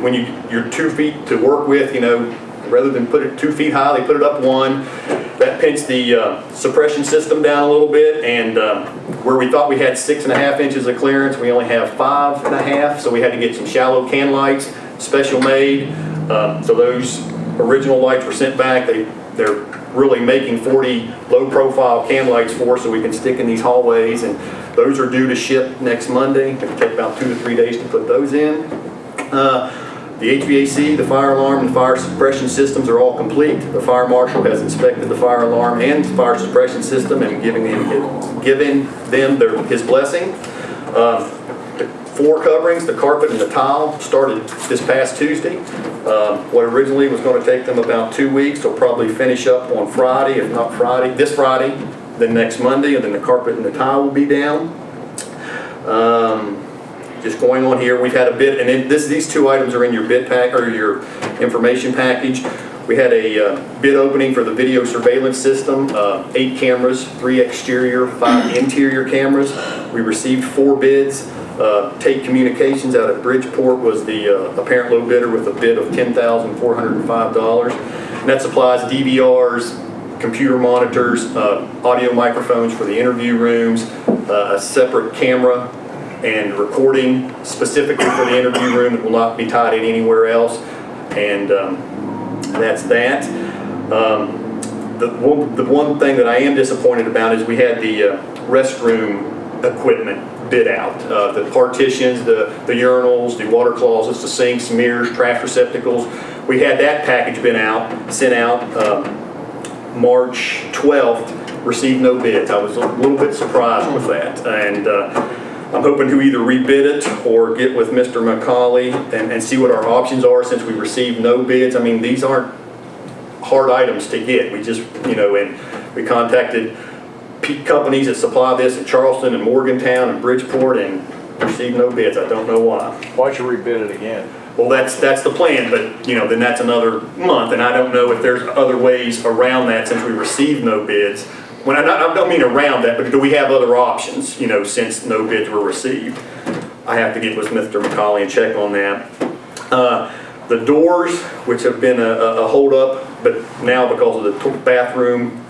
When you're 2 feet to work with, rather than put it 2 feet high, they put it up 1. That pinched the suppression system down a little bit, and where we thought we had 6.5 inches of clearance, we only have 5.5. So we had to get some shallow can lights, special made. So those original lights were sent back. They're really making 40 low-profile can lights for us so we can stick in these hallways, and those are due to ship next Monday. It'll take about 2 to 3 days to put those in. The HVAC, the fire alarm, and fire suppression systems are all complete. The fire marshal has inspected the fire alarm and fire suppression system and given them his blessing. The floor coverings, the carpet, and the tile started this past Tuesday. What originally was going to take them about 2 weeks, they'll probably finish up on Friday, if not this Friday, then next Monday, and then the carpet and the tile will be down. Just going on here, we've had a bid, and then these 2 items are in your bid pack or your information package. We had a bid opening for the video surveillance system, 8 cameras, 3 exterior, 5 interior cameras. We received 4 bids. Tate Communications out of Bridgeport was the apparent low bidder with a bid of $10,405. And that supplies DVRs, computer monitors, audio microphones for the interview rooms, a separate camera and recording specifically for the interview room that will not be tied in anywhere else. And that's that. The one thing that I am disappointed about is we had the restroom equipment bid out. The partitions, the urinals, the water closets, the sinks, mirrors, trash receptacles. We had that package sent out March 12th, received no bids. I was a little bit surprised with that. And I'm hoping to either rebid it or get with Mr. McCauley and see what our options are, since we received no bids. I mean, these aren't hard items to get. We just, and we contacted companies that supply this in Charleston and Morgantown and Bridgeport and received no bids. I don't know why. Why'd you rebid it again? Well, that's the plan, but then that's another month, and I don't know if there's other ways around that since we received no bids. When I don't mean around that, but do we have other options, since no bids were received? I have to get with Mr. McCauley and check on that. The doors, which have been a holdup, but now because of the bathroom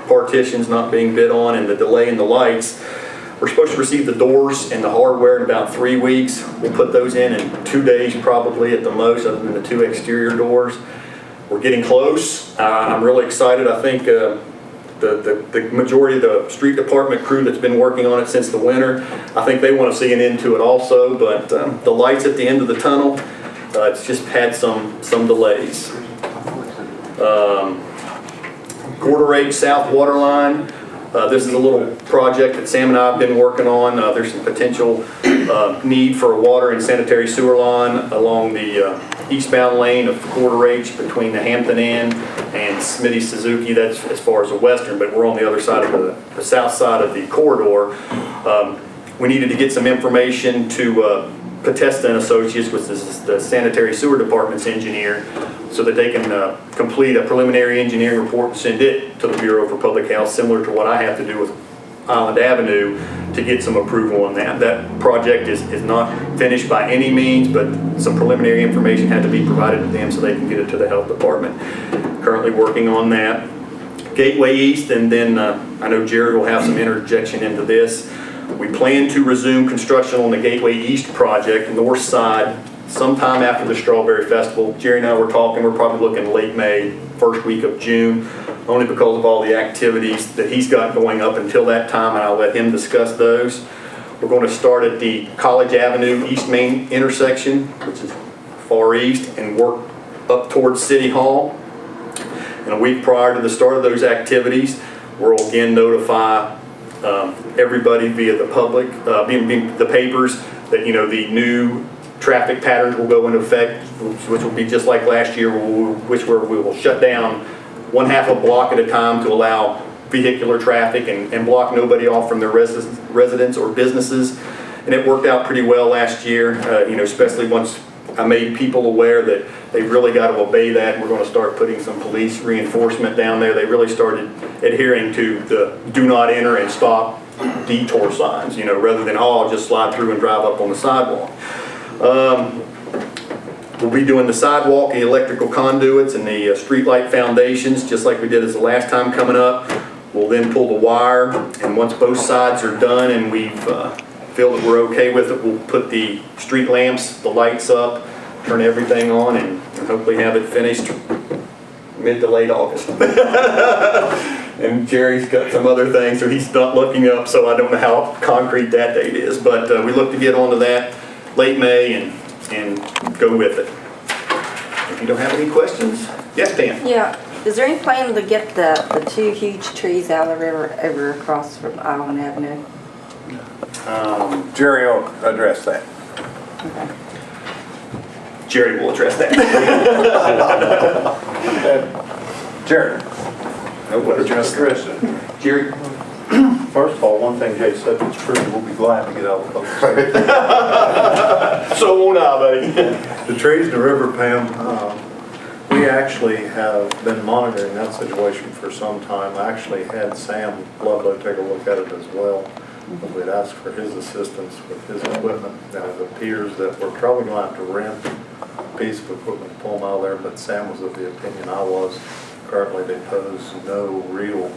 partitions not being bid on and the delay in the lights, we're supposed to receive the doors and the hardware in about 3 weeks. We'll put those in 2 days probably at the most, other than the 2 exterior doors. We're getting close. I'm really excited. I think the majority of the street department crew that's been working on it since the winter, I think they want to see an end to it also, but the lights at the end of the tunnel, it's just had some delays. Quarter H South Water Line. This is a little project that Sam and I have been working on. There's some potential need for a water and sanitary sewer line along the eastbound lane of Quarter H between the Hampton Inn and Smitty Suzuki. That's as far as the western, but we're on the other side of the south side of the corridor. We needed to get some information to Potesta and Associates, which is the sanitary sewer department's engineer, so that they can complete a preliminary engineering report and send it to the Bureau for Public Health, similar to what I have to do with Island Avenue to get some approval on that. That project is not finished by any means, but some preliminary information had to be provided to them so they can get it to the health department. Currently working on that. Gateway East, and then I know Jared will have some interjection into this. We plan to resume construction on the Gateway East project, the north side, sometime after the Strawberry Festival. Jerry and I were talking, we're probably looking late May, first week of June, only because of all the activities that he's got going up until that time, and I'll let him discuss those. We're going to start at the College Avenue East Main intersection, which is far east, and work up towards City Hall. And a week prior to the start of those activities, we'll again notify everybody via the public, the papers, that the new traffic patterns will go into effect, which will be just like last year, we will shut down one half a block at a time to allow vehicular traffic and block nobody off from their residence or businesses. And it worked out pretty well last year, especially once I made people aware that they've really got to obey that. We're going to start putting some police reinforcement down there. They really started adhering to the do not enter and stop detour signs, rather than, I'll just slide through and drive up on the sidewalk. We'll be doing the sidewalk, the electrical conduits, and the street light foundations, just like we did as the last time coming up. We'll then pull the wire, and once both sides are done and we've feel that we're okay with it, we'll put the street lamps, the lights up, turn everything on, and hopefully have it finished mid to late August. And Jerry's got some other things, so he's not looking up, so I don't know how concrete that date is. But we look to get onto that late May and go with it. If you don't have any questions, yes, Dan? Yeah. Is there any plan to get the two huge trees out of the river over across from Island Avenue? Jerry will address that. Okay. Jerry will address that. Jerry. Nobody Just address it. Jerry? First of all, one thing Jay said was true. We'll be glad to get out of the So won't I, buddy. The trees in the river, Pam, we actually have been monitoring that situation for some time. I actually had Sam Ludlow take a look at it as well. We'd asked for his assistance with his equipment. Now it appears that we're probably going to have to rent a piece of equipment to pull them out of there, but Sam was of the opinion I was. Currently they pose no real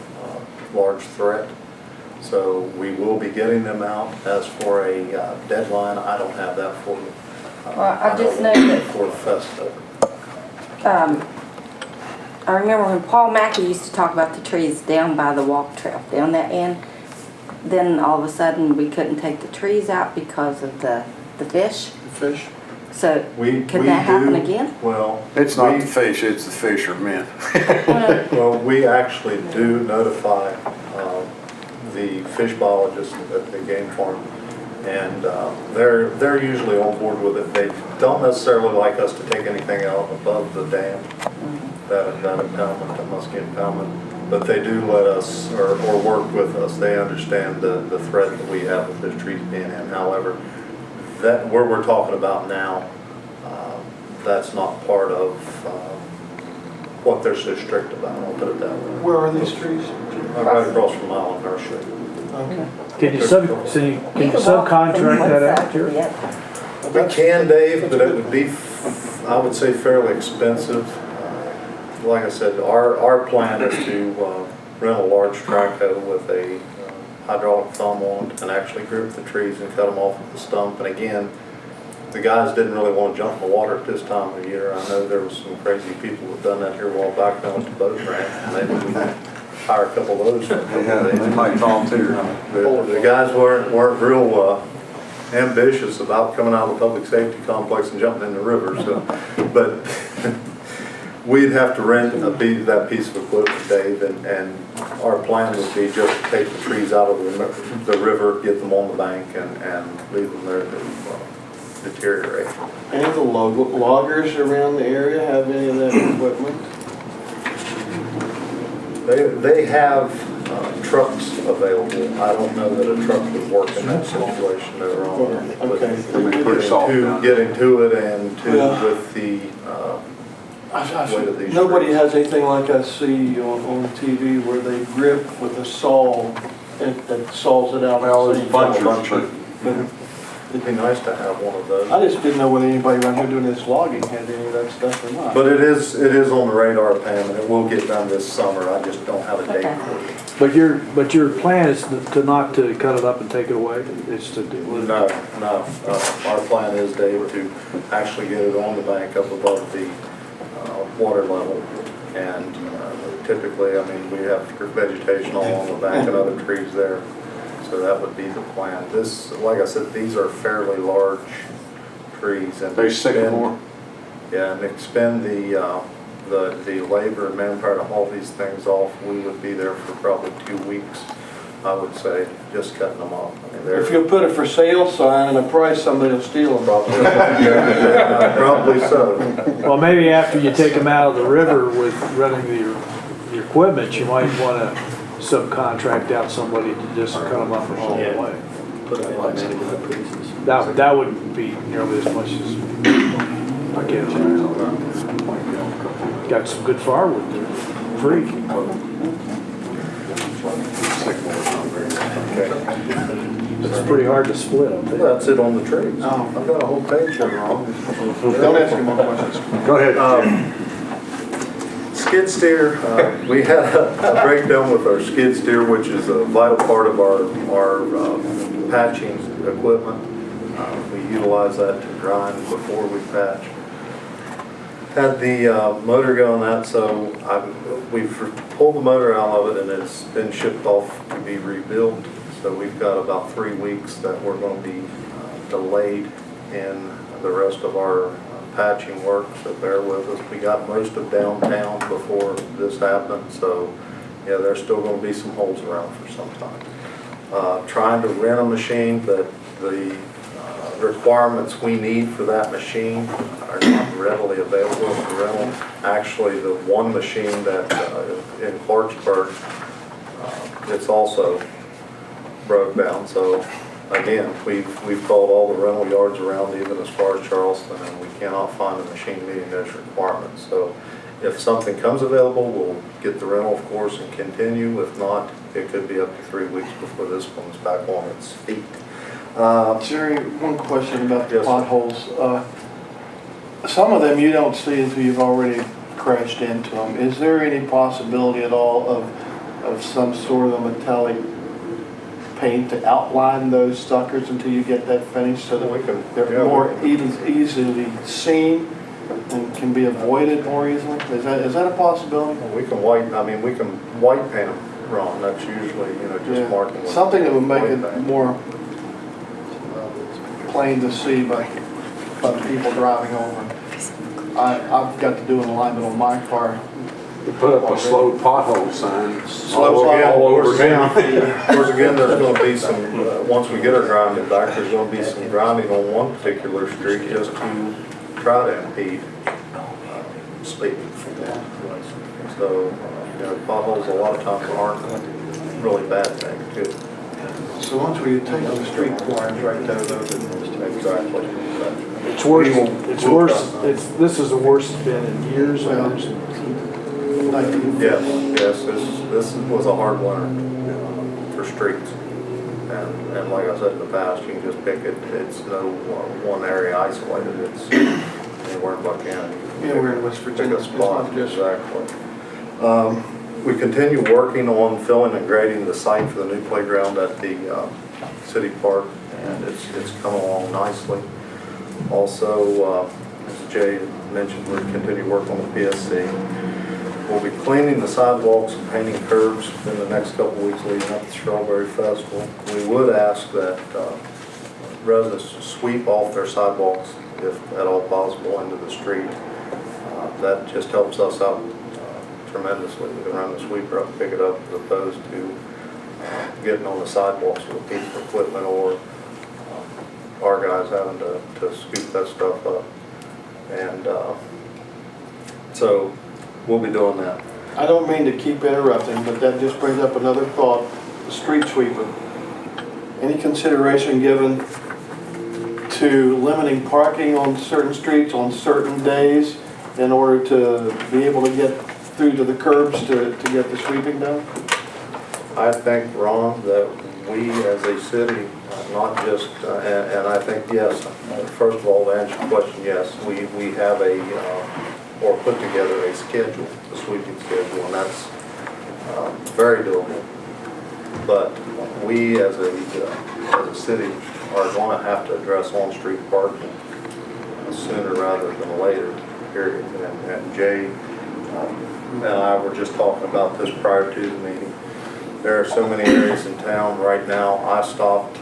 large threat. So we will be getting them out. As for a deadline, I don't have that for you. Well, I just know that For the festival. I remember when Paul Mackey used to talk about the trees down by the walk trail, down that end. Then all of a sudden we couldn't take the trees out because of the fish. Fish? So Can that happen again? Well, It's not the fish, it's the fishermen. well, we actually do notify the fish biologists at the game farm, and they're usually on board with it. They don't necessarily like us to take anything out above the dam, that impoundment, that musky impoundment, but they do let us or work with us. They understand the threat that we have with those trees being in. However, that where we're talking about now, that's not part of what they're so strict about. I'll put it that way. Where are these trees? Right across from Island Nursery. Okay. Can you subcontract that out, Jerry? We can, Dave, but it would be, I would say, fairly expensive. Like I said, our plan is to rent a large track hoe with a hydraulic thumb on it and actually group the trees and cut them off with the stump. And again, the guys didn't really want to jump in the water at this time of year. I know there was some crazy people who've done that here a while back. That was the boat ramp. Maybe we hire a couple of those. Yeah, they might volunteer. The guys weren't real ambitious about coming out of the public safety complex and jumping in the river, so, but we'd have to rent that piece of equipment, Dave, and our plan would be just to take the trees out of the river, get them on the bank, and leave them there to deteriorate. Any of the loggers around the area have any of that equipment? They have trucks available. I don't know that a truck would work in that situation they're on. But getting to it and with the weight of these Nobody trees. has anything like I see on TV where they grip with a saw that saws it out. Well, at the there's same bunches, time. It'd be nice to have one of those. I just didn't know whether anybody around here doing this logging had any of that stuff or not. But it is on the radar, Pam, and it will get done this summer. I just don't have a date for it. But your plan is not to cut it up and take it away? It's to do it? No. Our plan is, Dave, to actually get it on the bank up above the water level. And typically, I mean, we have vegetation all along the bank and other trees there. So that would be the plan. This, like I said, these are fairly large trees. And They sycamore? Yeah, and expend the labor and manpower to haul these things off, we would be there for probably 2 weeks, I would say, just cutting them off. I mean, If you put a for sale sign and a price, somebody will steal them. Probably so. Well, maybe after you take them out of the river with running the equipment, you might want to subcontract out somebody to just cut them up and haul them away. That wouldn't be nearly as much as I can. Got some good firewood there, free. It's pretty hard to split up there. That's it on the trees. I've got a whole page here, Ron. Don't ask me more questions. Go ahead. Skid steer, we had a breakdown with our skid steer, which is a vital part of our patching equipment. We utilize that to grind before we patch. Had the motor go on that, so we've pulled the motor out of it and it's been shipped off to be rebuilt. So we've got about 3 weeks that we're going to be delayed in the rest of our patching work, so bear with us. We got most of downtown before this happened, so yeah, there's still going to be some holes around for some time. Trying to rent a machine, but the requirements we need for that machine are not readily available for rental. Actually, the one machine that in Clarksburg, it's also broke down. So again, we've called all the rental yards around, even as far as Charleston, and we cannot find a machine meeting those requirements. So if something comes available, we'll get the rental, of course, and continue. If not, it could be up to 3 weeks before this one's back on its feet. Jerry, one question about the Yes, potholes. Some of them you don't see until you've already crashed into them. Is there any possibility at all of some sort of a metallic paint to outline those suckers until you get that finished so that they're more easily seen and can be avoided more easily? Is that a possibility? We can white paint them, Ron. That's usually, just marking with something that would make it paint. more plain to see by the people driving over. I've got to do an alignment on my car. You put up a slow pothole sign All over town. Of course, again, there's going to be some, once we get our grinding back, there's going to be some grinding on one particular street just to try to impede speed. So, potholes a lot of times aren't really bad things too. So once we take the street corners right there, those Exactly. It's worse. This is the worst it's been in years. Yes, this was a hard winter for streets. And like I said in the past, you can just pick it, it's no one area isolated, it's anywhere in Buckhannon. Anywhere in West Virginia. Pick a spot, exactly. We continue working on filling and grading the site for the new playground at the city park, and it's come along nicely. Also, as Jay mentioned, we continue work on the PSC. We'll be cleaning the sidewalks and painting curbs in the next couple weeks leading up to the Strawberry Festival. We would ask that residents sweep off their sidewalks if at all possible into the street. That just helps us out tremendously. We can run the sweeper up, pick it up, as opposed to getting on the sidewalks with a piece of equipment or our guys having to scoop that stuff up. And so we'll be doing that. I don't mean to keep interrupting, but that just brings up another thought, the street sweeping. Any consideration given to limiting parking on certain streets on certain days in order to be able to get through to the curbs to get the sweeping done? I think, Ron, that we as a city, not just, and I think, yes, first of all, to answer your question, yes, we have or put together a schedule, a sweeping schedule, and that's very doable. But we as a city are going to have to address on-street parking sooner rather than later, period. And Jay and I were just talking about this prior to the meeting. There are so many areas in town right now. I stopped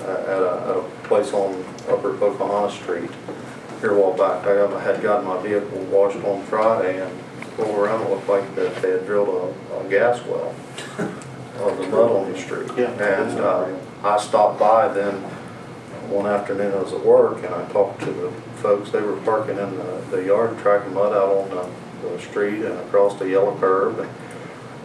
at a place on Upper Buckhannon Street here a while back. I had gotten my vehicle washed on Friday, and pulled around, it looked like that they had drilled a gas well of the mud on the street. Yeah. And I stopped by then one afternoon. I was at work, and I talked to the folks. They were parking in the yard, tracking mud out on the street and across the yellow curb. And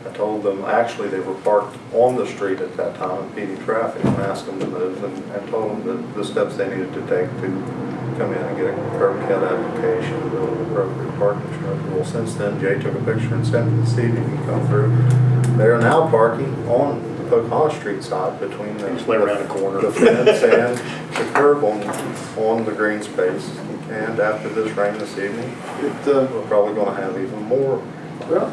I told them, actually they were parked on the street at that time, impeding traffic, and asked them to move, and told them that the steps they needed to take to come in and get a curb cut application and build an appropriate parking structure. Well, since then, Jay took a picture and sent it to Steve. You can come through. They are now parking on the Buckhannon Street side between the around the corner, the fence and the curb on the green space. And after this rain this evening, we're probably going to have even more. Well,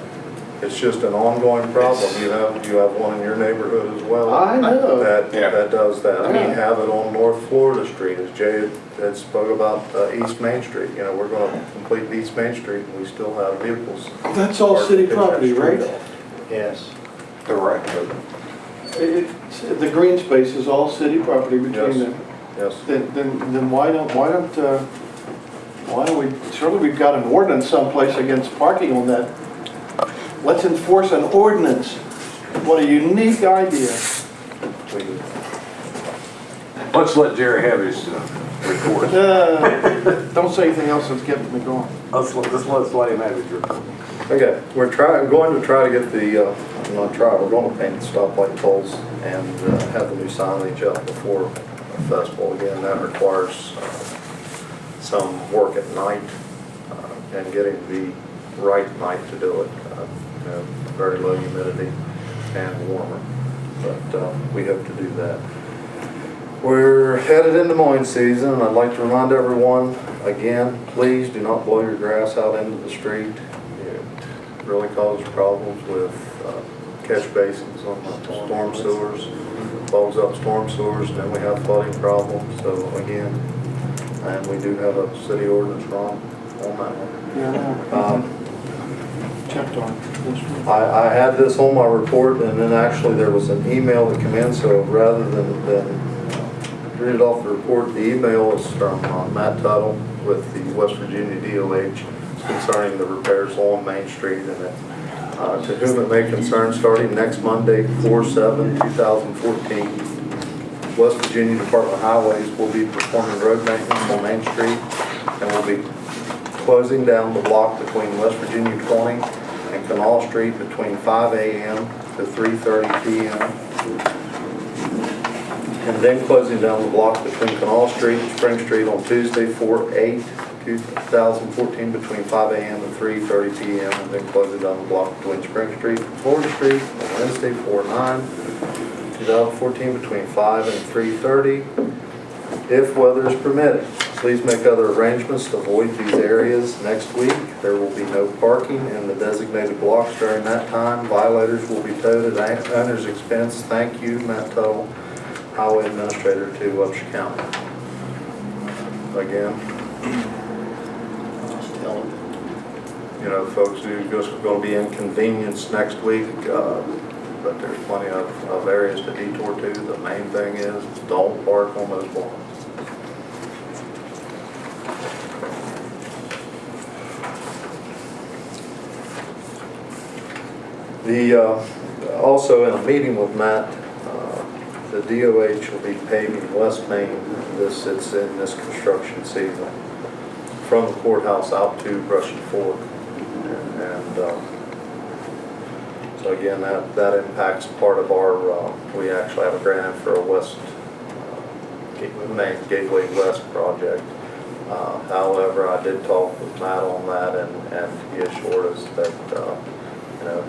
it's just an ongoing problem. You have one in your neighborhood as well. I know. That does that. We have it on North Florida Street, as Jay had spoke about East Main Street. You know, we're going to complete East Main Street, and we still have vehicles. That's all city property, right? Yes. Correct. The green space is all city property between them. Yes. Then why don't we, surely we've got an ordinance someplace against parking on that. Let's enforce an ordinance. What a unique idea. Let's let Jerry have his report. Don't say anything else that's getting me going. Let's let him have his report. Okay, we're going to try to get we're going to paint the stoplight poles and have the new signage up before the festival. Again, that requires some work at night and getting the right night to do it. Very low humidity and warmer, but we hope to do that. We're headed into mowing season, and I'd like to remind everyone again, please do not blow your grass out into the street. It really causes problems with catch basins on the storm sewers, bogs up storm sewers, and then we have flooding problems. So again, and we do have a city ordinance on that one. Yeah. Checked on. I had this on my report, and then actually there was an email that came in, so rather than read it off the report, the email is from Matt Tuttle with the West Virginia DOH concerning the repairs on Main Street, and to whom it may concern, starting next Monday, 4/7/2014, West Virginia Department of Highways will be performing road maintenance on Main Street, and will be closing down the block between West Virginia 20 and Canal Street between 5 a.m. to 3:30 p.m. And then closing down the block between Canal Street and Spring Street on Tuesday, 4/8/2014 between 5 a.m. and 3:30 p.m. And then closing down the block between Spring Street and Florida Street on Wednesday, 4/9/2014 between 5 and 3:30. If weather is permitted, please make other arrangements to avoid these areas next week. There will be no parking in the designated blocks during that time. Violators will be towed at owner's expense. Thank you, Matt Tuttle, Highway Administrator to Upshur County. Again. you know, folks who are just going to be inconvenienced next week, but there's plenty of areas to detour to. The main thing is don't park on those blocks. Also in a meeting with Matt, the DOH will be paving West Main. It's in this construction season from the courthouse out to Brushy Fork, and so again that impacts part of our. We actually have a grant for a West Main Gateway West project. However, I did talk with Matt on that, and he assured us that you know.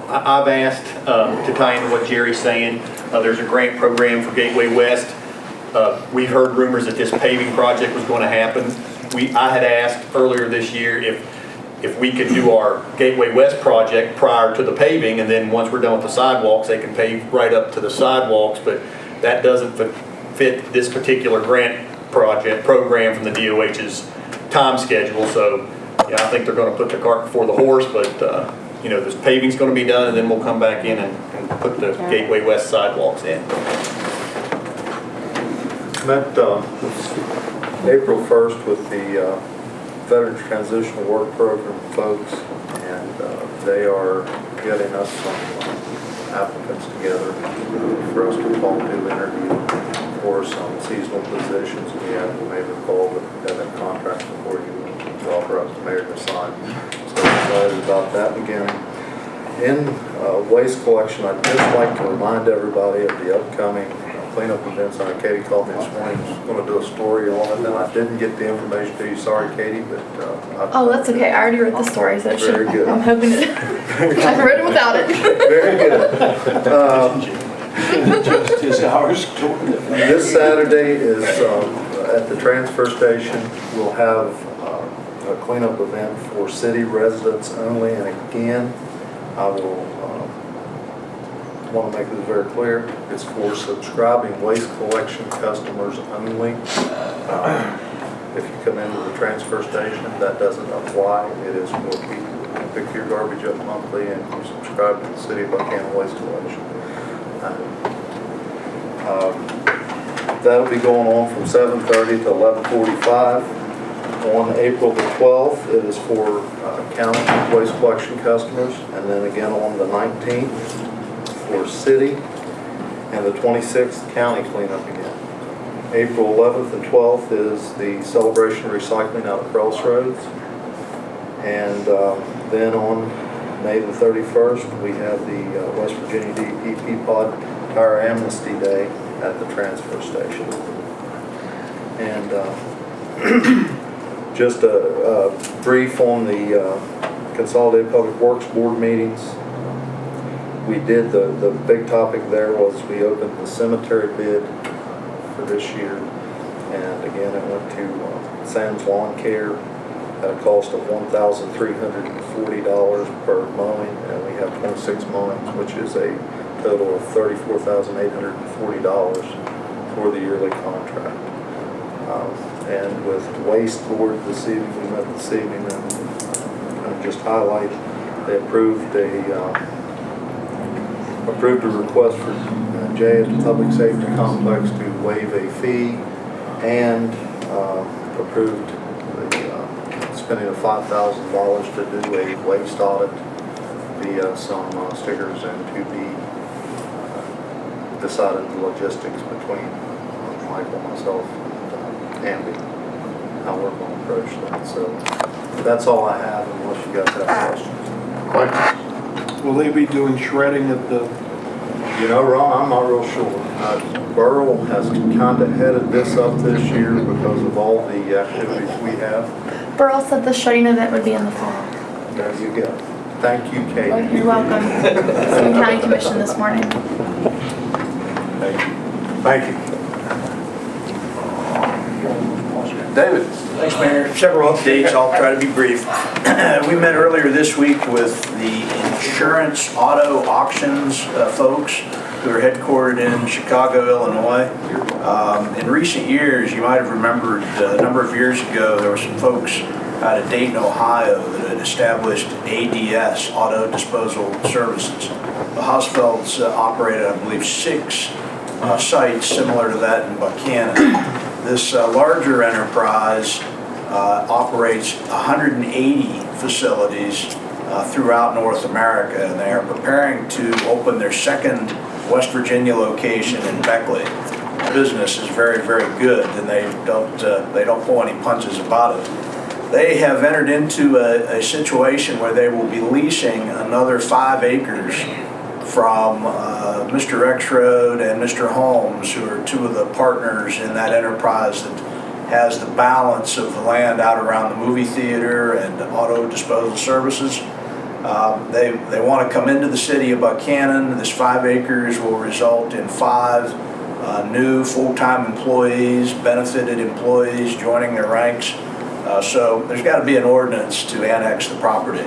I've asked, to tie into what Jerry's saying, there's a grant program for Gateway West. We've heard rumors that this paving project was going to happen. I had asked earlier this year if we could do our Gateway West project prior to the paving, and then once we're done with the sidewalks, they can pave right up to the sidewalks, but that doesn't fit this particular grant program from the DOH's time schedule. So yeah, I think they're going to put the cart before the horse, but you know, this paving's going to be done, and then we'll come back in and put the Gateway West sidewalks in. Met April 1st with the Veterans Transitional Work Program folks, and they are getting us some applicants together for us to talk to, interview for some seasonal positions. We may recall that we had that contract before you authorized the mayor to sign. So I'm excited about that beginning. In waste collection, I'd just like to remind everybody of the upcoming cleanup events. Katie called me this morning, she's going to do a story on it, and I didn't get the information to you. Sorry, Katie, but oh, that's okay. I already read the story, so it should. Very good. I'm hoping it. I've read it without it. Very good. Just as ours. This Saturday is at the transfer station. We'll have a cleanup event for city residents only, and again, I will want to make this very clear. It's for subscribing waste collection customers only. If you come into the transfer station, that doesn't apply. It is for people who pick your garbage up monthly and you subscribe to the City of Buckhannon Waste Collection. That'll be going on from 7:30 to 11:45. On April the 12th, it is for county waste collection customers, and then again on the 19th for city, and the 26th county cleanup again. April 11th and 12th is the celebration of recycling out at Crossroads, and then on May the 31st, we have the West Virginia DEP Pod Tire Amnesty Day at the transfer station. And just a brief on the Consolidated Public Works Board meetings. We did, the big topic there was we opened the cemetery bid for this year. And again, it went to Sam's Lawn Care at a cost of $1,340 per mowing. And we have 26 mowings, which is a total of $34,840 for the yearly contract. And with Waste Board this evening, we met this evening, and just highlight, they approved a request for Jay at the Public Safety Complex to waive a fee, and approved the spending of $5,000 to do a waste audit via some stickers, and to be decided the logistics between Michael, myself, Andy, how we're going to approach that. So that's all I have, unless you guys have questions. Will they be doing shredding at the? You know, Ron, I'm not real sure. Burl has kind of headed this up this year because of all the activities we have. Burl said the shredding event would be in the fall. There you go. Thank you, Katie. Well, you're welcome. From County Commission this morning. Thank you. Thank you. David. Thanks, Mayor. Several updates. I'll try to be brief. We met earlier this week with the insurance auto auctions folks who are headquartered in Chicago, Illinois. In recent years, you might have remembered a number of years ago, there were some folks out of Dayton, Ohio, that had established ADS, Auto Disposal Services. The Hausfelds operated, I believe, 6 sites similar to that in Buckhannon. This larger enterprise operates 180 facilities throughout North America, and they are preparing to open their second West Virginia location in Beckley. Business is very, very good, and they don't pull any punches about it. They have entered into a situation where they will be leasing another 5 acres from Mr. Rexroad and Mr. Holmes, who are 2 of the partners in that enterprise that has the balance of the land out around the movie theater and auto disposal services. They want to come into the city of Buckhannon. This 5 acres will result in 5 new full-time employees, benefited employees joining their ranks. So there's got to be an ordinance to annex the property.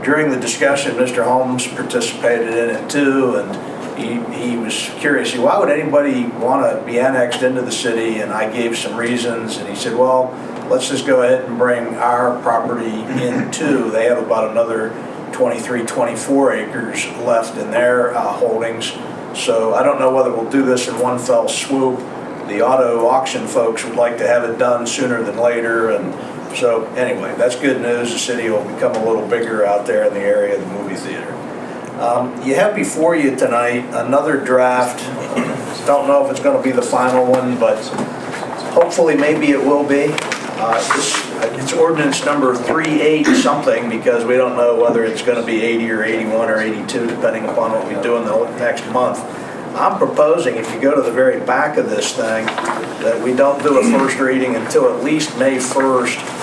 During the discussion, Mr. Holmes participated in it too, and he was curious. Why would anybody want to be annexed into the city? And I gave some reasons, and he said, well, let's just go ahead and bring our property in too. They have about another 23, 24 acres left in their holdings. So I don't know whether we'll do this in one fell swoop. The auto auction folks would like to have it done sooner than later, and so anyway, that's good news. The city will become a little bigger out there in the area of the movie theater. You have before you tonight another draft. Don't know if it's going to be the final one, but hopefully maybe it will be. It's ordinance number 38 something, because we don't know whether it's going to be 80 or 81 or 82 depending upon what we do in the next month. I'm proposing, if you go to the very back of this thing, that we don't do a first reading until at least May 1st.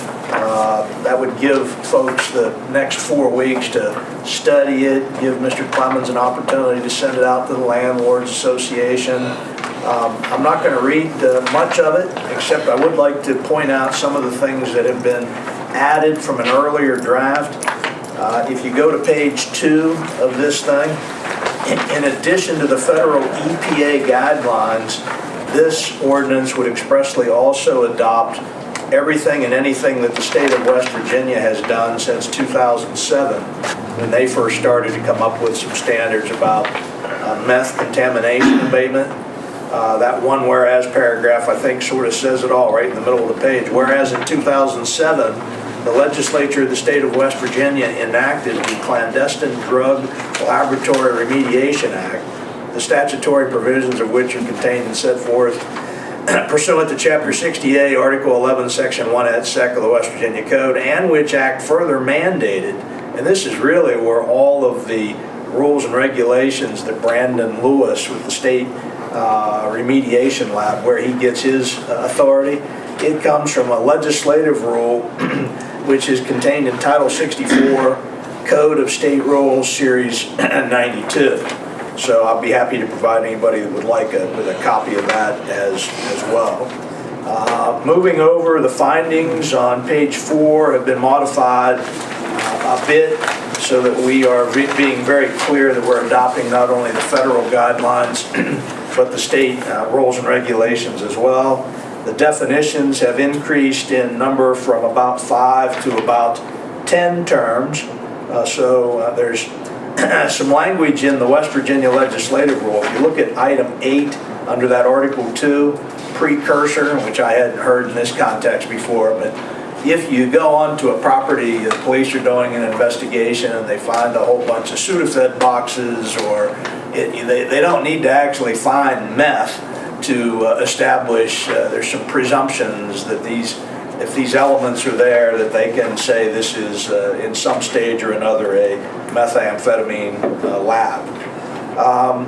That would give folks the next 4 weeks to study it, give Mr. Clemens an opportunity to send it out to the Landlords Association. I'm not going to read much of it, except I would like to point out some of the things that have been added from an earlier draft. If you go to page 2 of this thing, in addition to the federal EPA guidelines, this ordinance would expressly also adopt everything and anything that the state of West Virginia has done since 2007, when they first started to come up with some standards about meth contamination abatement. That one whereas paragraph, I think, sort of says it all right in the middle of the page. Whereas in 2007, the legislature of the state of West Virginia enacted the Clandestine Drug Laboratory Remediation Act, the statutory provisions of which are contained and set forth pursuant to Chapter 60A, Article 11, Section 1 et sec of the West Virginia Code, and which act further mandated, and this is really where all of the rules and regulations that Brandon Lewis with the state remediation lab, where he gets his authority, it comes from a legislative rule which is contained in Title 64 Code of State Rules Series 92. So I'll be happy to provide anybody that would like with a copy of that as well. Moving over, the findings on page 4 have been modified a bit so that we are being very clear that we're adopting not only the federal guidelines but the state rules and regulations as well. The definitions have increased in number from about 5 to about 10 terms. So there's some language in the West Virginia legislative rule. If you look at item 8 under that Article 2 precursor, which I hadn't heard in this context before, but if you go onto a property, the police are doing an investigation and they find a whole bunch of Sudafed boxes, or they don't need to actually find meth to establish, there's some presumptions that if these elements are there, that they can say this is in some stage or another a methamphetamine lab.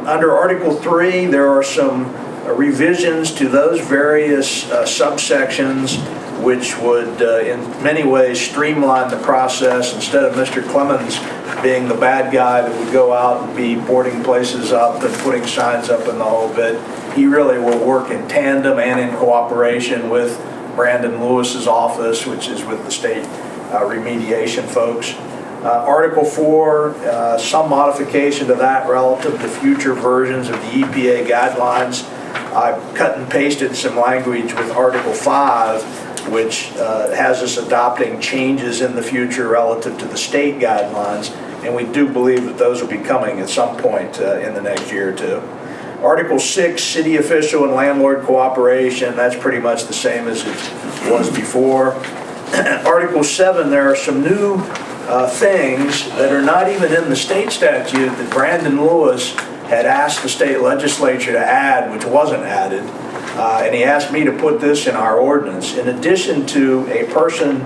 Under Article 3, there are some revisions to those various subsections which would in many ways streamline the process. Instead of Mr. Clemens being the bad guy that would go out and be boarding places up and putting signs up and the whole bit, he really will work in tandem and in cooperation with Brandon Lewis's office, which is with the state remediation folks. Article 4, some modification to that relative to future versions of the EPA guidelines. I've cut and pasted some language with Article 5 which has us adopting changes in the future relative to the state guidelines, and we do believe that those will be coming at some point in the next year or two. Article 6, city official and landlord cooperation, that's pretty much the same as it was before. Article 7, there are some new things that are not even in the state statute that Brandon Lewis had asked the state legislature to add, which wasn't added. And he asked me to put this in our ordinance. In addition to a person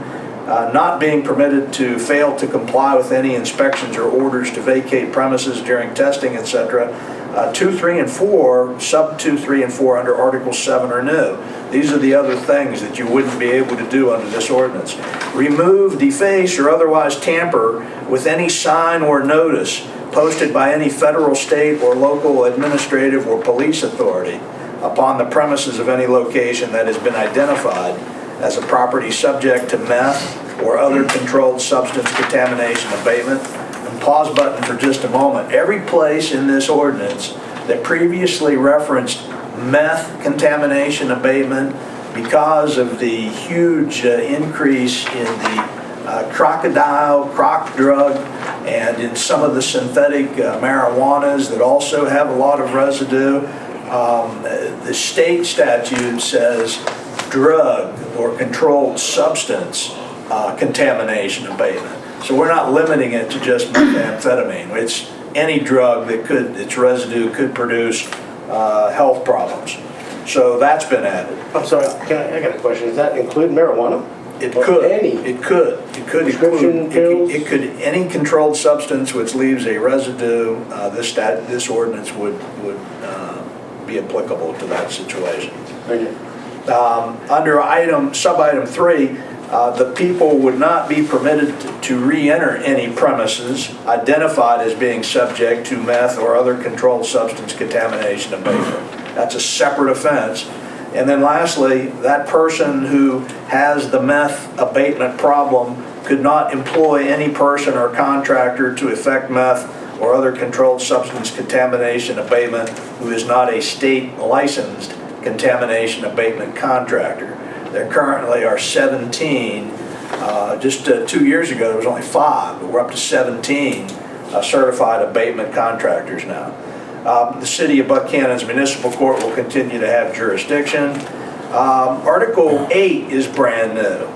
not being permitted to fail to comply with any inspections or orders to vacate premises during testing, etc., 2, 3, and 4, sub 2, 3, and 4 under Article 7 are new. These are the other things that you wouldn't be able to do under this ordinance. Remove, deface, or otherwise tamper with any sign or notice posted by any federal, state, or local administrative or police authority upon the premises of any location that has been identified as a property subject to meth or other controlled substance contamination abatement. And pause button for just a moment. Every place in this ordinance that previously referenced meth contamination abatement, because of the huge increase in the crocodile, croc drug, and in some of the synthetic marijuanas that also have a lot of residue, the state statute says drug or controlled substance contamination abatement. So we're not limiting it to just methamphetamine. It's any drug that its residue could produce health problems. So that's been added. I'm sorry, I got a question. Does that include marijuana? It could. Any? It could. It could Prescription pills? It could, any controlled substance which leaves a residue, this ordinance would be applicable to that situation. Thank you. Under sub-item 3, the people would not be permitted to re-enter any premises identified as being subject to meth or other controlled substance contamination abatement. That's a separate offense. And then lastly, that person who has the meth abatement problem could not employ any person or contractor to effect meth or other controlled substance contamination abatement who is not a state licensed contamination abatement contractor. There currently are 17. Just 2 years ago, there was only 5, but we're up to 17 certified abatement contractors now. The City of Buckhannon's Municipal Court will continue to have jurisdiction. Article 8 is brand new.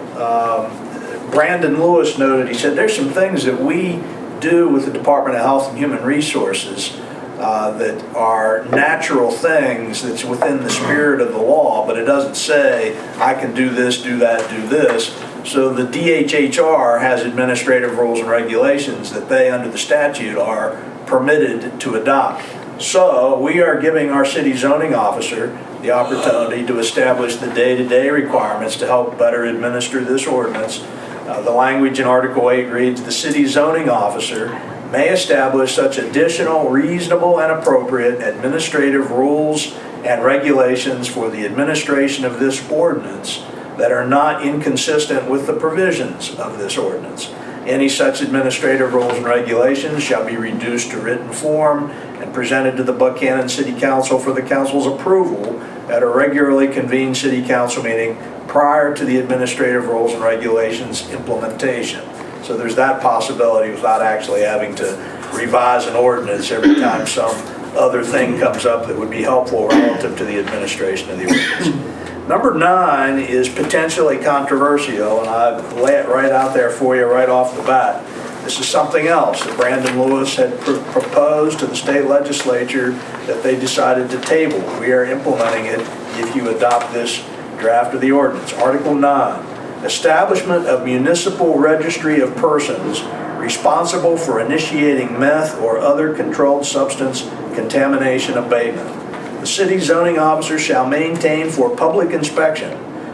Brandon Lewis noted, he said, there's some things that we do with the Department of Health and Human Resources that are natural things that's within the spirit of the law, but it doesn't say I can do this, do that, do this. So the DHHR has administrative rules and regulations that they, under the statute, are permitted to adopt. So we are giving our city zoning officer the opportunity to establish the day-to-day requirements to help better administer this ordinance. The language in Article 8 reads, the city zoning officer may establish such additional, reasonable, and appropriate administrative rules and regulations for the administration of this ordinance that are not inconsistent with the provisions of this ordinance. Any such administrative rules and regulations shall be reduced to written form and presented to the Buckhannon City Council for the Council's approval at a regularly convened City Council meeting prior to the administrative rules and regulations implementation. So there's that possibility without actually having to revise an ordinance every time some other thing comes up that would be helpful relative to the administration of the ordinance. Number 9 is potentially controversial, and I lay it right out there for you right off the bat. This is something else that Brandon Lewis had proposed to the state legislature that they decided to table. We are implementing it if you adopt this draft of the ordinance. Article 9. Establishment of municipal registry of persons responsible for initiating meth or other controlled substance contamination abatement. The city zoning officer shall maintain for public inspection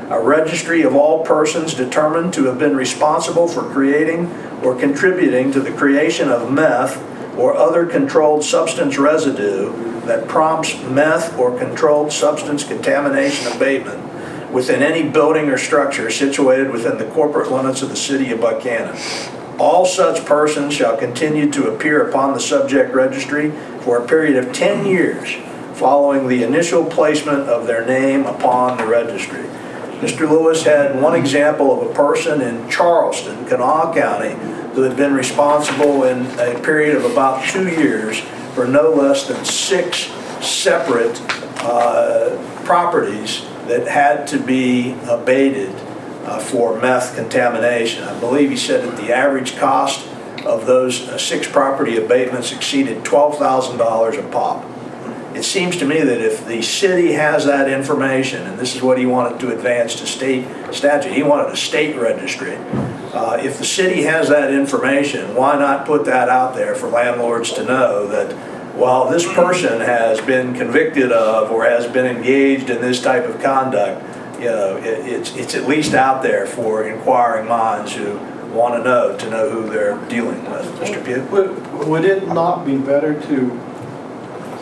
a registry of all persons determined to have been responsible for creating or contributing to the creation of meth or other controlled substance residue that prompts meth or controlled substance contamination abatement within any building or structure situated within the corporate limits of the city of Buckhannon. All such persons shall continue to appear upon the subject registry for a period of 10 years following the initial placement of their name upon the registry. Mr. Lewis had one example of a person in Charleston, Kanawha County, who had been responsible in a period of about 2 years for no less than 6 separate properties that had to be abated for meth contamination. I believe he said that the average cost of those 6 property abatements exceeded $12,000 a pop. It seems to me that if the city has that information, and this is what he wanted to advance to state statute, he wanted a state registry. If the city has that information, why not put that out there for landlords to know that while this person has been convicted of or has been engaged in this type of conduct, you know, it's at least out there for inquiring minds who want to know who they're dealing with. Mr. Pugh? Would it not be better to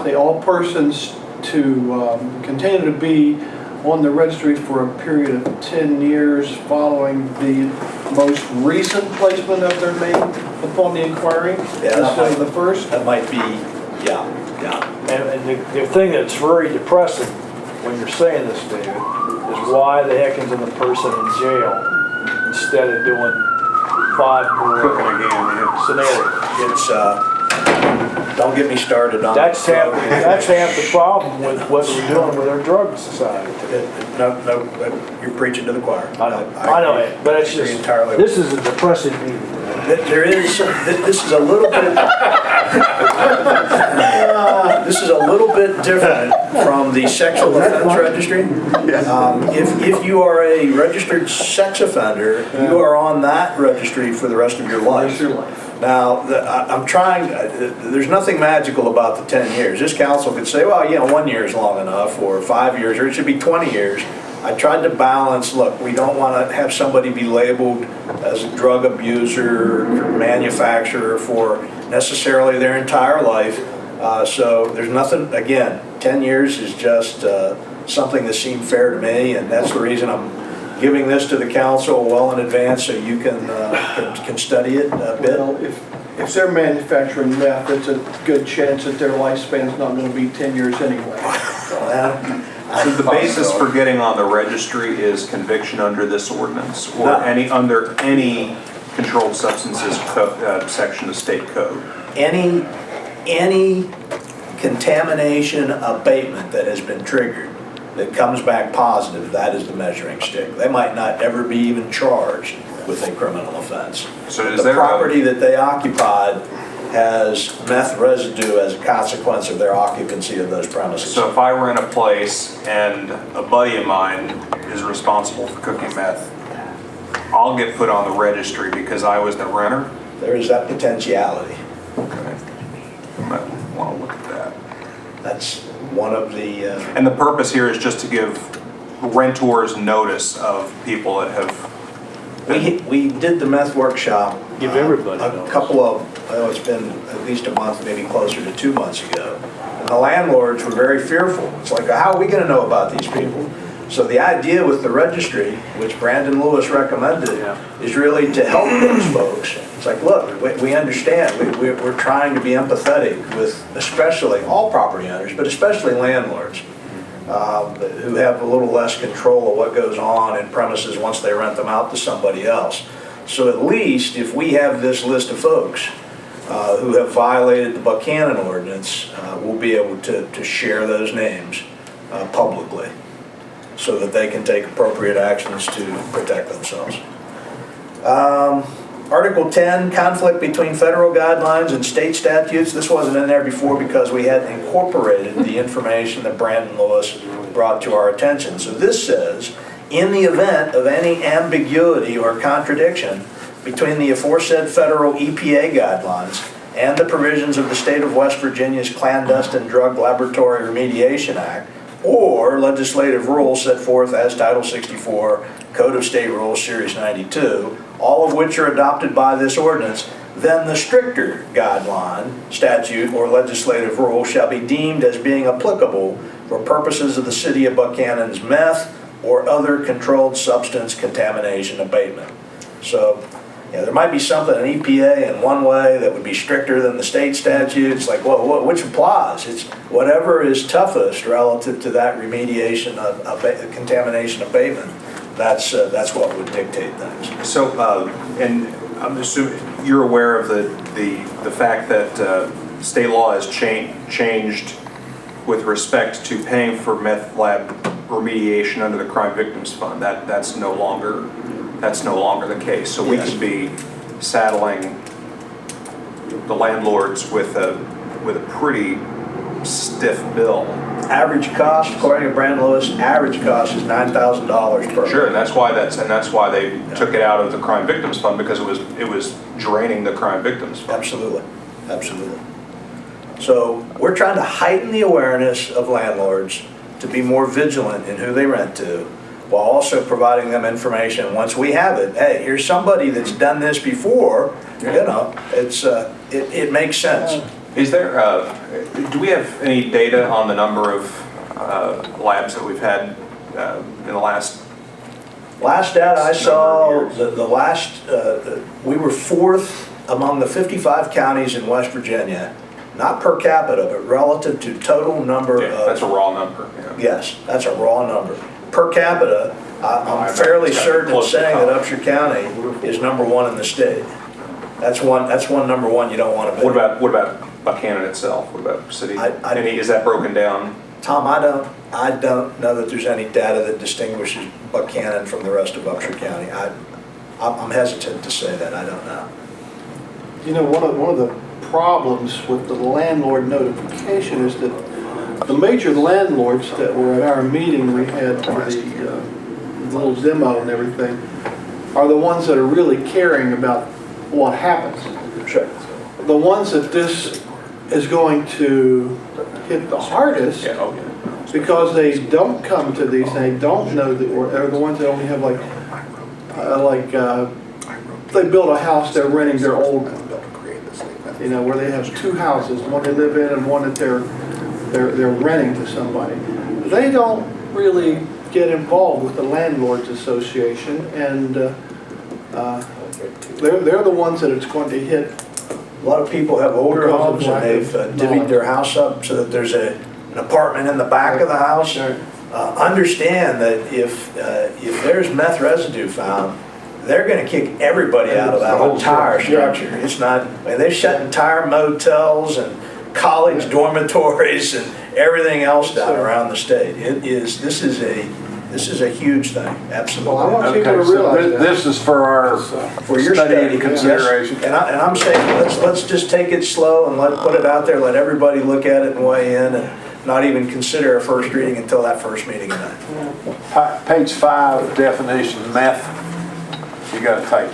say all persons to continue to be on the registry for a period of 10 years following the most recent placement of their name upon the inquiry instead of the first? That might be, yeah. And the thing that's very depressing when you're saying this, David, is why the heck isn't the person in jail instead of doing 5 more Cooking again, scenarios? It's, don't get me started on That's half the problem with what we're doing with our drug society. No, you're preaching to the choir. I know it, but it's just, entirely. this is a depressing meeting. There is, this is a little bit, this is a little bit different from the sexual offense registry. If you are a registered sex offender, you are on that registry for the rest of your life. Now, I'm trying, there's nothing magical about the 10 years. This council could say, well, 1 year is long enough, or 5 years, or it should be 20 years. I tried to balance, look, we don't want to have somebody be labeled as a drug abuser or manufacturer for necessarily their entire life. So there's nothing, again, 10 years is just something that seemed fair to me, and that's the reason I'm giving this to the council well in advance so you can study it a bit. Well, if they're manufacturing meth, it's a good chance that their lifespan's not going to be 10 years anyway. So the basis for getting on the registry is conviction under this ordinance or under any controlled substances section of state code? Any contamination abatement that has been triggered that comes back positive, that is the measuring stick. They might not ever be even charged with a criminal offense. So the property that they occupied has meth residue as a consequence of their occupancy of those premises. So if I rent a place and a buddy of mine is responsible for cooking meth, I'll get put on the registry because I was the renter? There is that potentiality. Okay. I might want to look at that. That's one of the... And the purpose here is just to give renters notice of people that have... We did the meth workshop. Give everybody a couple of, well, it's been at least a month, maybe closer to 2 months ago. And the landlords were very fearful. It's like, how are we going to know about these people? So the idea with the registry, which Brandon Lewis recommended, is really to help those folks. It's like, look, we understand. We're trying to be empathetic with especially all property owners, but especially landlords who have a little less control of what goes on in premises once they rent them out to somebody else. So at least if we have this list of folks who have violated the Buckhannon ordinance, we'll be able to share those names publicly, so that they can take appropriate actions to protect themselves. Article 10, conflict between federal guidelines and state statutes. This wasn't in there before because we hadn't incorporated the information that Brandon Lewis brought to our attention. So this says, in the event of any ambiguity or contradiction between the aforesaid federal EPA guidelines and the provisions of the state of West Virginia's Clandestine Drug Laboratory Remediation Act, or legislative rules set forth as Title 64, Code of State Rules, Series 92, all of which are adopted by this ordinance, then the stricter guideline, statute, or legislative rule shall be deemed as being applicable for purposes of the City of Buckhannon's meth or other controlled substance contamination abatement. So, there might be something in EPA in one way that would be stricter than the state statute. It's like, well, which applies? It's whatever is toughest relative to that remediation of contamination abatement that's what would dictate things. So, and I'm assuming you're aware of the fact that state law has changed with respect to paying for meth lab remediation under the Crime Victims Fund. That's no longer the case. So we Yes. could be saddling the landlords with a pretty stiff bill. Average cost, according to Brand Lewis, average cost is $9,000 per. Sure, and that's why they took it out of the Crime Victims Fund, because it was draining the Crime Victims Fund. Absolutely, absolutely. So we're trying to heighten the awareness of landlords to be more vigilant in who they rent to, while also providing them information. Once we have it, hey, here's somebody that's done this before, you know, it makes sense. Is there, do we have any data on the number of labs that we've had in the last? Last data I saw, we were 4th among the 55 counties in West Virginia, not per capita, but relative to total number of. That's a raw number. Yeah. Yes, that's a raw number. Per capita, I'm fairly certain in saying that Upshur County is #1 in the state. That's one number one you don't want to miss. What about Buckhannon itself? What about city? Is that broken down? Tom, I don't know that there's any data that distinguishes Buckhannon from the rest of Upshur County. I'm hesitant to say that. I don't know. You know, one of the problems with the landlord notification is that the major landlords that were at our meeting we had for the little demo and everything are the ones that are really caring about what happens. Sure. The ones that this is going to hit the hardest, because they don't come to these, they don't know that they're the ones that only have they build a house, they're renting their old one. You know, where they have 2 houses, one they live in and one that they're renting to somebody. They don't really get involved with the Landlords Association, and they're the ones that it's going to hit. A lot of people have older homes and they've divvied their house up so that there's an apartment in the back of the house. Understand that if there's meth residue found, they're going to kick everybody out of that entire structure. It's not, they've shut entire motels and college dormitories and everything else down around the state. This is a huge thing, absolutely. Well, I want people to realize that. This is for our your study and yes. consideration. And I'm saying let's just take it slow and put it out there, let everybody look at it and weigh in, and not even consider a first reading until that first meeting tonight. Page 5, definition, meth. You got to type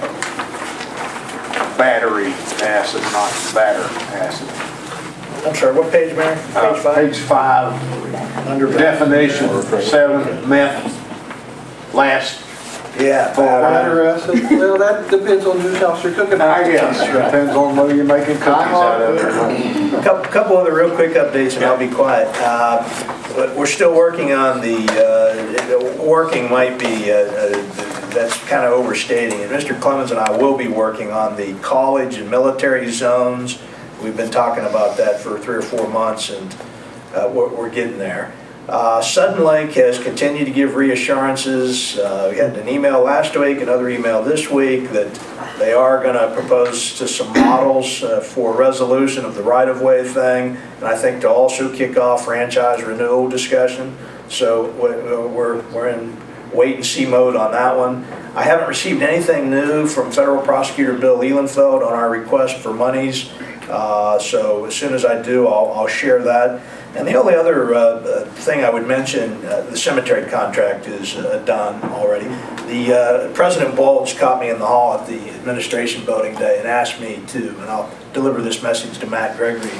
battery acid, not batter acid. I'm sorry, what page, Mary? Page 5? Page 5, Under definition 7, meth, last. Yeah, Batter acid. Well, that depends on whose house you're cooking at. I guess, depends on whether you're making cookies out of it. A couple other real quick updates, and I'll be quiet. We're still working on working might be, that's kind of overstating it. Mr. Clemens and I will be working on the college and military zones. We've been talking about that for 3 or 4 months, and we're getting there. Sudden Lake has continued to give reassurances. We had an email last week, another email this week, that they are going to propose to some models for resolution of the right-of-way thing, and I think to also kick off franchise renewal discussion. So we're in wait-and-see mode on that one. I haven't received anything new from Federal Prosecutor Bill Ehlenfeld on our request for monies, so as soon as I do, I'll share that. And the only other thing I would mention, the cemetery contract is done already. The President Bulge caught me in the hall at the administration building day and asked me to, and I'll deliver this message to Matt Gregory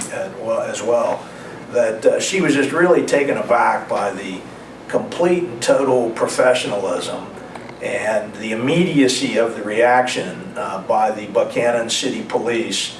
as well, that she was just really taken aback by the complete and total professionalism and the immediacy of the reaction by the Buckhannon City Police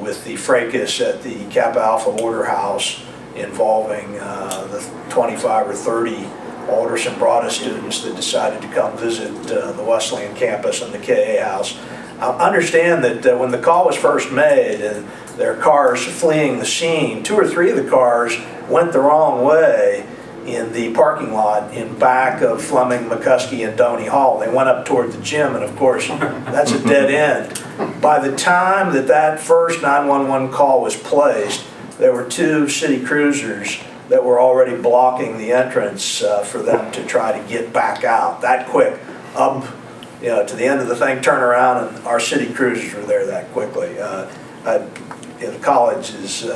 with the fracas at the Kappa Alpha Order House involving the 25 or 30 Alderson Broada students that decided to come visit the Wesleyan campus and the KA house. Understand that when the call was first made and their cars fleeing the scene, 2 or 3 of the cars went the wrong way, in the parking lot in back of Fleming, McCuskey, and Doney Hall. They went up toward the gym, and of course, that's a dead end. By the time that first 911 call was placed, there were 2 city cruisers that were already blocking the entrance for them to try to get back out. That quick, up to the end of the thing, turn around, and our city cruisers were there that quickly. The college is...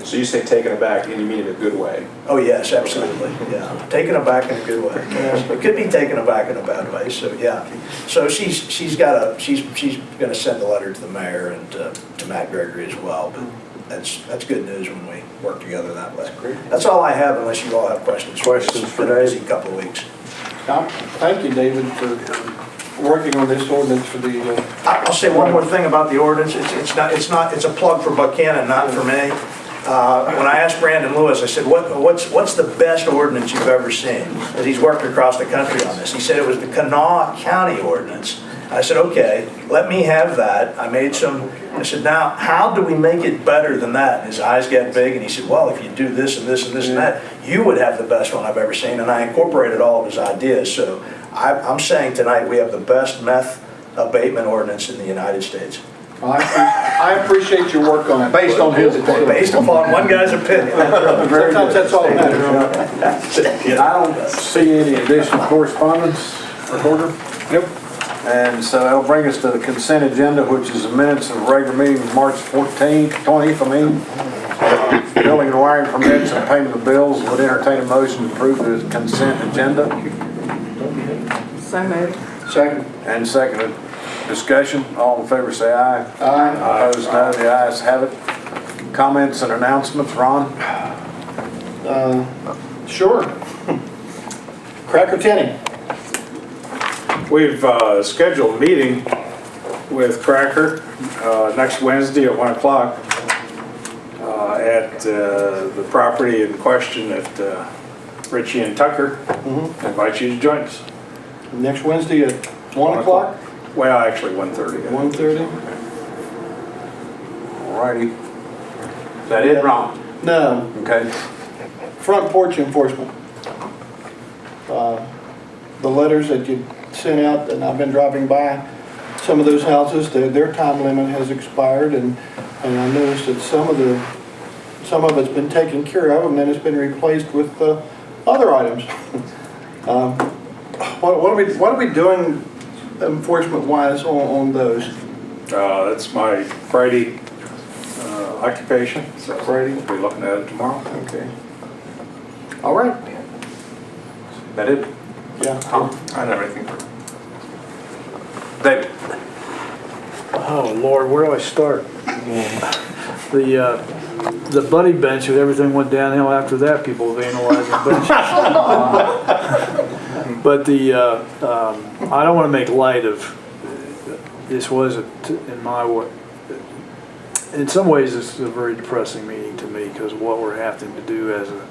So you say taken aback, and you mean in a good way? Oh, yes, absolutely, yeah. Taken aback in a good way. It could be taken aback in a bad way, so yeah. So she's gonna send a letter to the mayor and to Matt Gregory as well, but that's good news when we work together that way. That's all I have, unless you all have questions. Questions for Dave? Dave? Busy couple of weeks. Thank you, David, for working on this ordinance for the... I'll say one more thing about the ordinance. It's a plug for Buckhannon, not for me. When I asked Brandon Lewis, I said, what's the best ordinance you've ever seen? Because he's worked across the country on this. He said it was the Kanawha County ordinance. I said, okay, let me have that. I said, now, how do we make it better than that? And his eyes got big, and he said, well, if you do this and this and this and that, you would have the best one I've ever seen. And I incorporated all of his ideas. So I'm saying tonight we have the best meth abatement ordinance in the United States. I appreciate your work on it, based on his opinion. Based upon one guy's opinion. Sometimes that's all that matters. I don't see any additional correspondence, Recorder. Nope. And so that'll bring us to the consent agenda, which is the minutes of the regular meeting of March 20th, Building and wiring permits and payment of bills. Would entertain a motion to approve the consent agenda. So moved. Second. And seconded. Discussion, all in favor say aye. Aye. Opposed no, the ayes have it. Comments and announcements, Ron? Sure. Cracker Tenny. We've scheduled a meeting with Cracker next Wednesday at 1 o'clock at the property in question at Ritchie and Tucker. I invite you to join us. Next Wednesday at 1 o'clock? Well, actually 1:30. 1:30? All righty. Is that it, Ron? No. Okay. Front porch enforcement. The letters that you sent out, and I've been driving by some of those houses, their time limit has expired, and I noticed that some of it's been taken care of, and then it's been replaced with other items. What are we doing enforcement-wise on those? That's my Friday occupation, so Friday? we'll be looking at it tomorrow. Okay. All right. That it? Yeah. I don't have anything for David? Oh, Lord, where do I start? The buddy bench, everything went downhill after that, people vandalizing benches. But I don't want to make light of, this was, in some ways, this is a very depressing meeting to me because of what we're having to do as a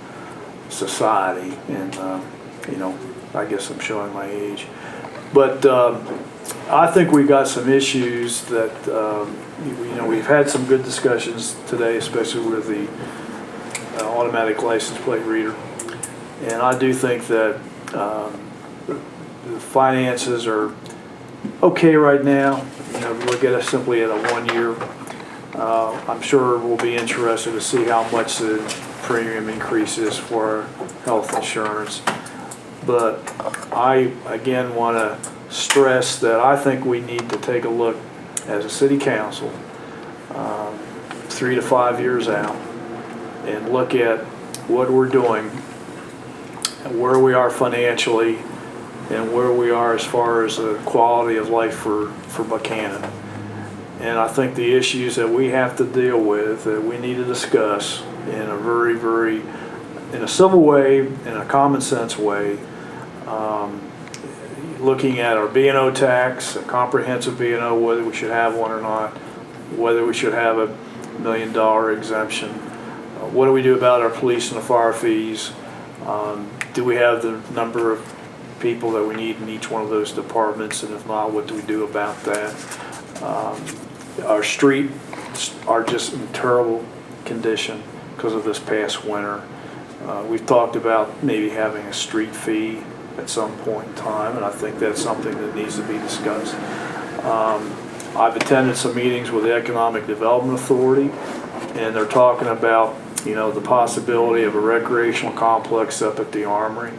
society. And, I guess I'm showing my age. But I think we've got some issues that, we've had some good discussions today, especially with the automatic license plate reader. And I do think that the finances are okay right now. Look at it simply at a 1 year. I'm sure we'll be interested to see how much the premium increases for health insurance. But I, again, want to stress that I think we need to take a look as a city council 3 to 5 years out and look at what we're doing and where we are financially and where we are as far as the quality of life for Buckhannon. And I think the issues that we have to deal with that we need to discuss in a very, in a civil way, in a common sense way, looking at our B&O tax, a comprehensive B&O, whether we should have one or not, whether we should have $1 million exemption, what do we do about our police and the fire fees, do we have the number of people that we need in each one of those departments, and if not, what do we do about that? Our streets are just in terrible condition because of this past winter. We've talked about maybe having a street fee at some point in time, and I think that's something that needs to be discussed. I've attended some meetings with the Economic Development Authority, and they're talking about, you know, the possibility of a recreational complex up at the Armory,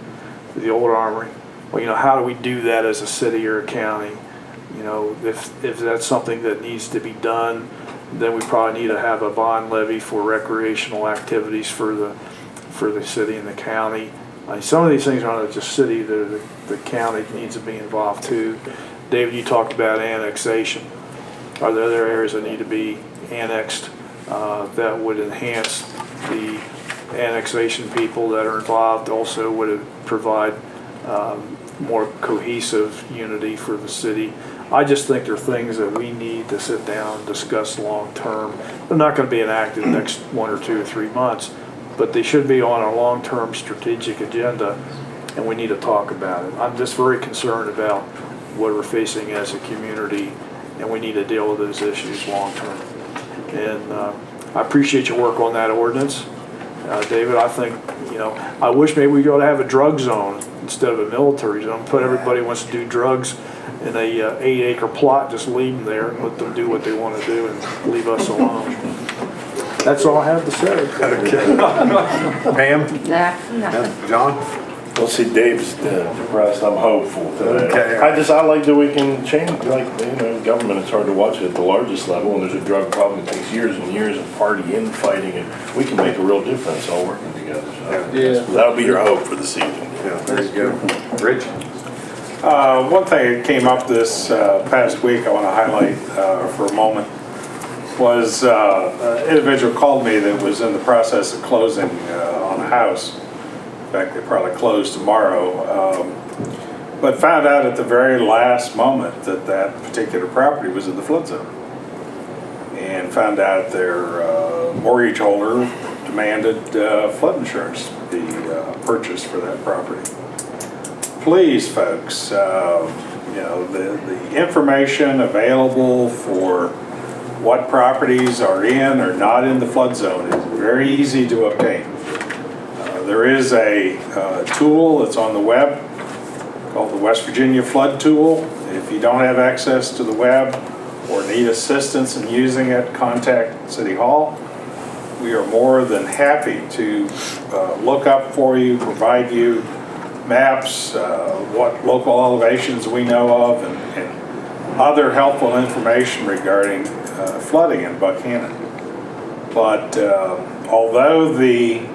the old Armory. Well, you know, how do we do that as a city or a county? You know, if that's something that needs to be done, then we probably need to have a bond levy for recreational activities for the city and the county. Some of these things are not just city, the county needs to be involved too. David, you talked about annexation. Are there other areas that need to be annexed that would enhance the annexation people that are involved? Also would provide more cohesive unity for the city. I just think there are things that we need to sit down and discuss long term. They're not going to be enacted in the next 1 or 2 or 3 months, but they should be on a long-term strategic agenda, and we need to talk about it. I'm just very concerned about what we're facing as a community, and we need to deal with those issues long-term. And I appreciate your work on that ordinance. David, I think, you know, I wish maybe we go to have a drug zone instead of a military zone. Put everybody who wants to do drugs in a 8-acre plot, just leave them there and let them do what they want to do and leave us alone. That's all I have to say. Okay. Pam? Nah. John? Well, see, Dave's depressed. I'm hopeful today. Okay. I like that we can change, like, you know, government, it's hard to watch it at the largest level, and there's a drug problem that takes years and years of party infighting, and we can make a real difference all working together. So that'll be your hope for the season. Yeah, there you go. Rich? One thing that came up this past week I want to highlight for a moment was an individual called me that was in the process of closing on a house. In fact, they probably close tomorrow, but found out at the very last moment that that particular property was in the flood zone, and found out their mortgage holder demanded flood insurance be purchased for that property. Please, folks, you know, the information available for what properties are in or not in the flood zone is very easy to obtain. There is a tool that's on the web called the West Virginia Flood Tool. If you don't have access to the web or need assistance in using it, contact City Hall. We are more than happy to look up for you, provide you maps, what local elevations we know of, and other helpful information regarding flooding in Buckhannon. But although the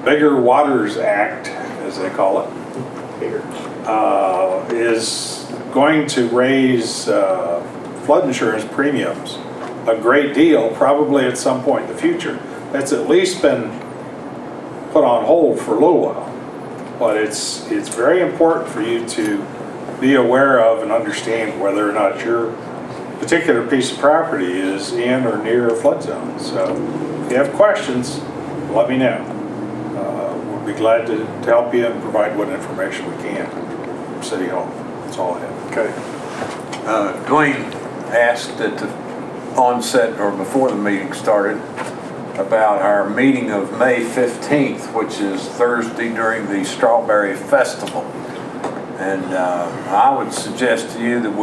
Bigger Waters Act, as they call it, is going to raise flood insurance premiums a great deal, probably at some point in the future. That's at least been put on hold for a little while. But it's very important for you to be aware of and understand whether or not your particular piece of property is in or near a flood zone. So if you have questions, let me know. We'll be glad to help you and provide what information we can from City Hall. That's all I have. Okay. Dwayne asked at the onset or before the meeting started about our meeting of May 15th, which is Thursday during the Strawberry Festival. And I would suggest to you that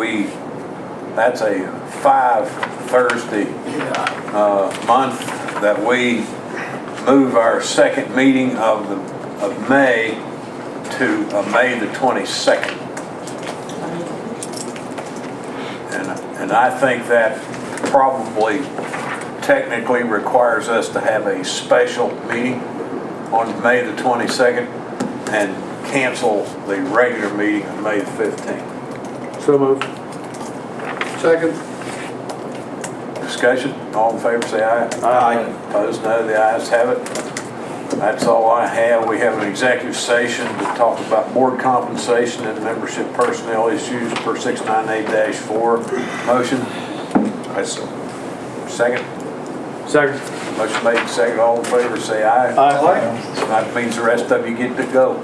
that's a 5 Thursday month, that we move our second meeting of May to May the 22nd. And I think that probably technically requires us to have a special meeting on May the 22nd and cancel the regular meeting on May the 15th. So moved. Second. Discussion? All in favor say aye. Aye. Opposed, no. The ayes have it. That's all I have. We have an executive session to talk about board compensation and membership personnel issues per 698-4. Motion? I so. Second? Second. Motion made, second. All in favor say aye. Aye. That means the rest of you get to go.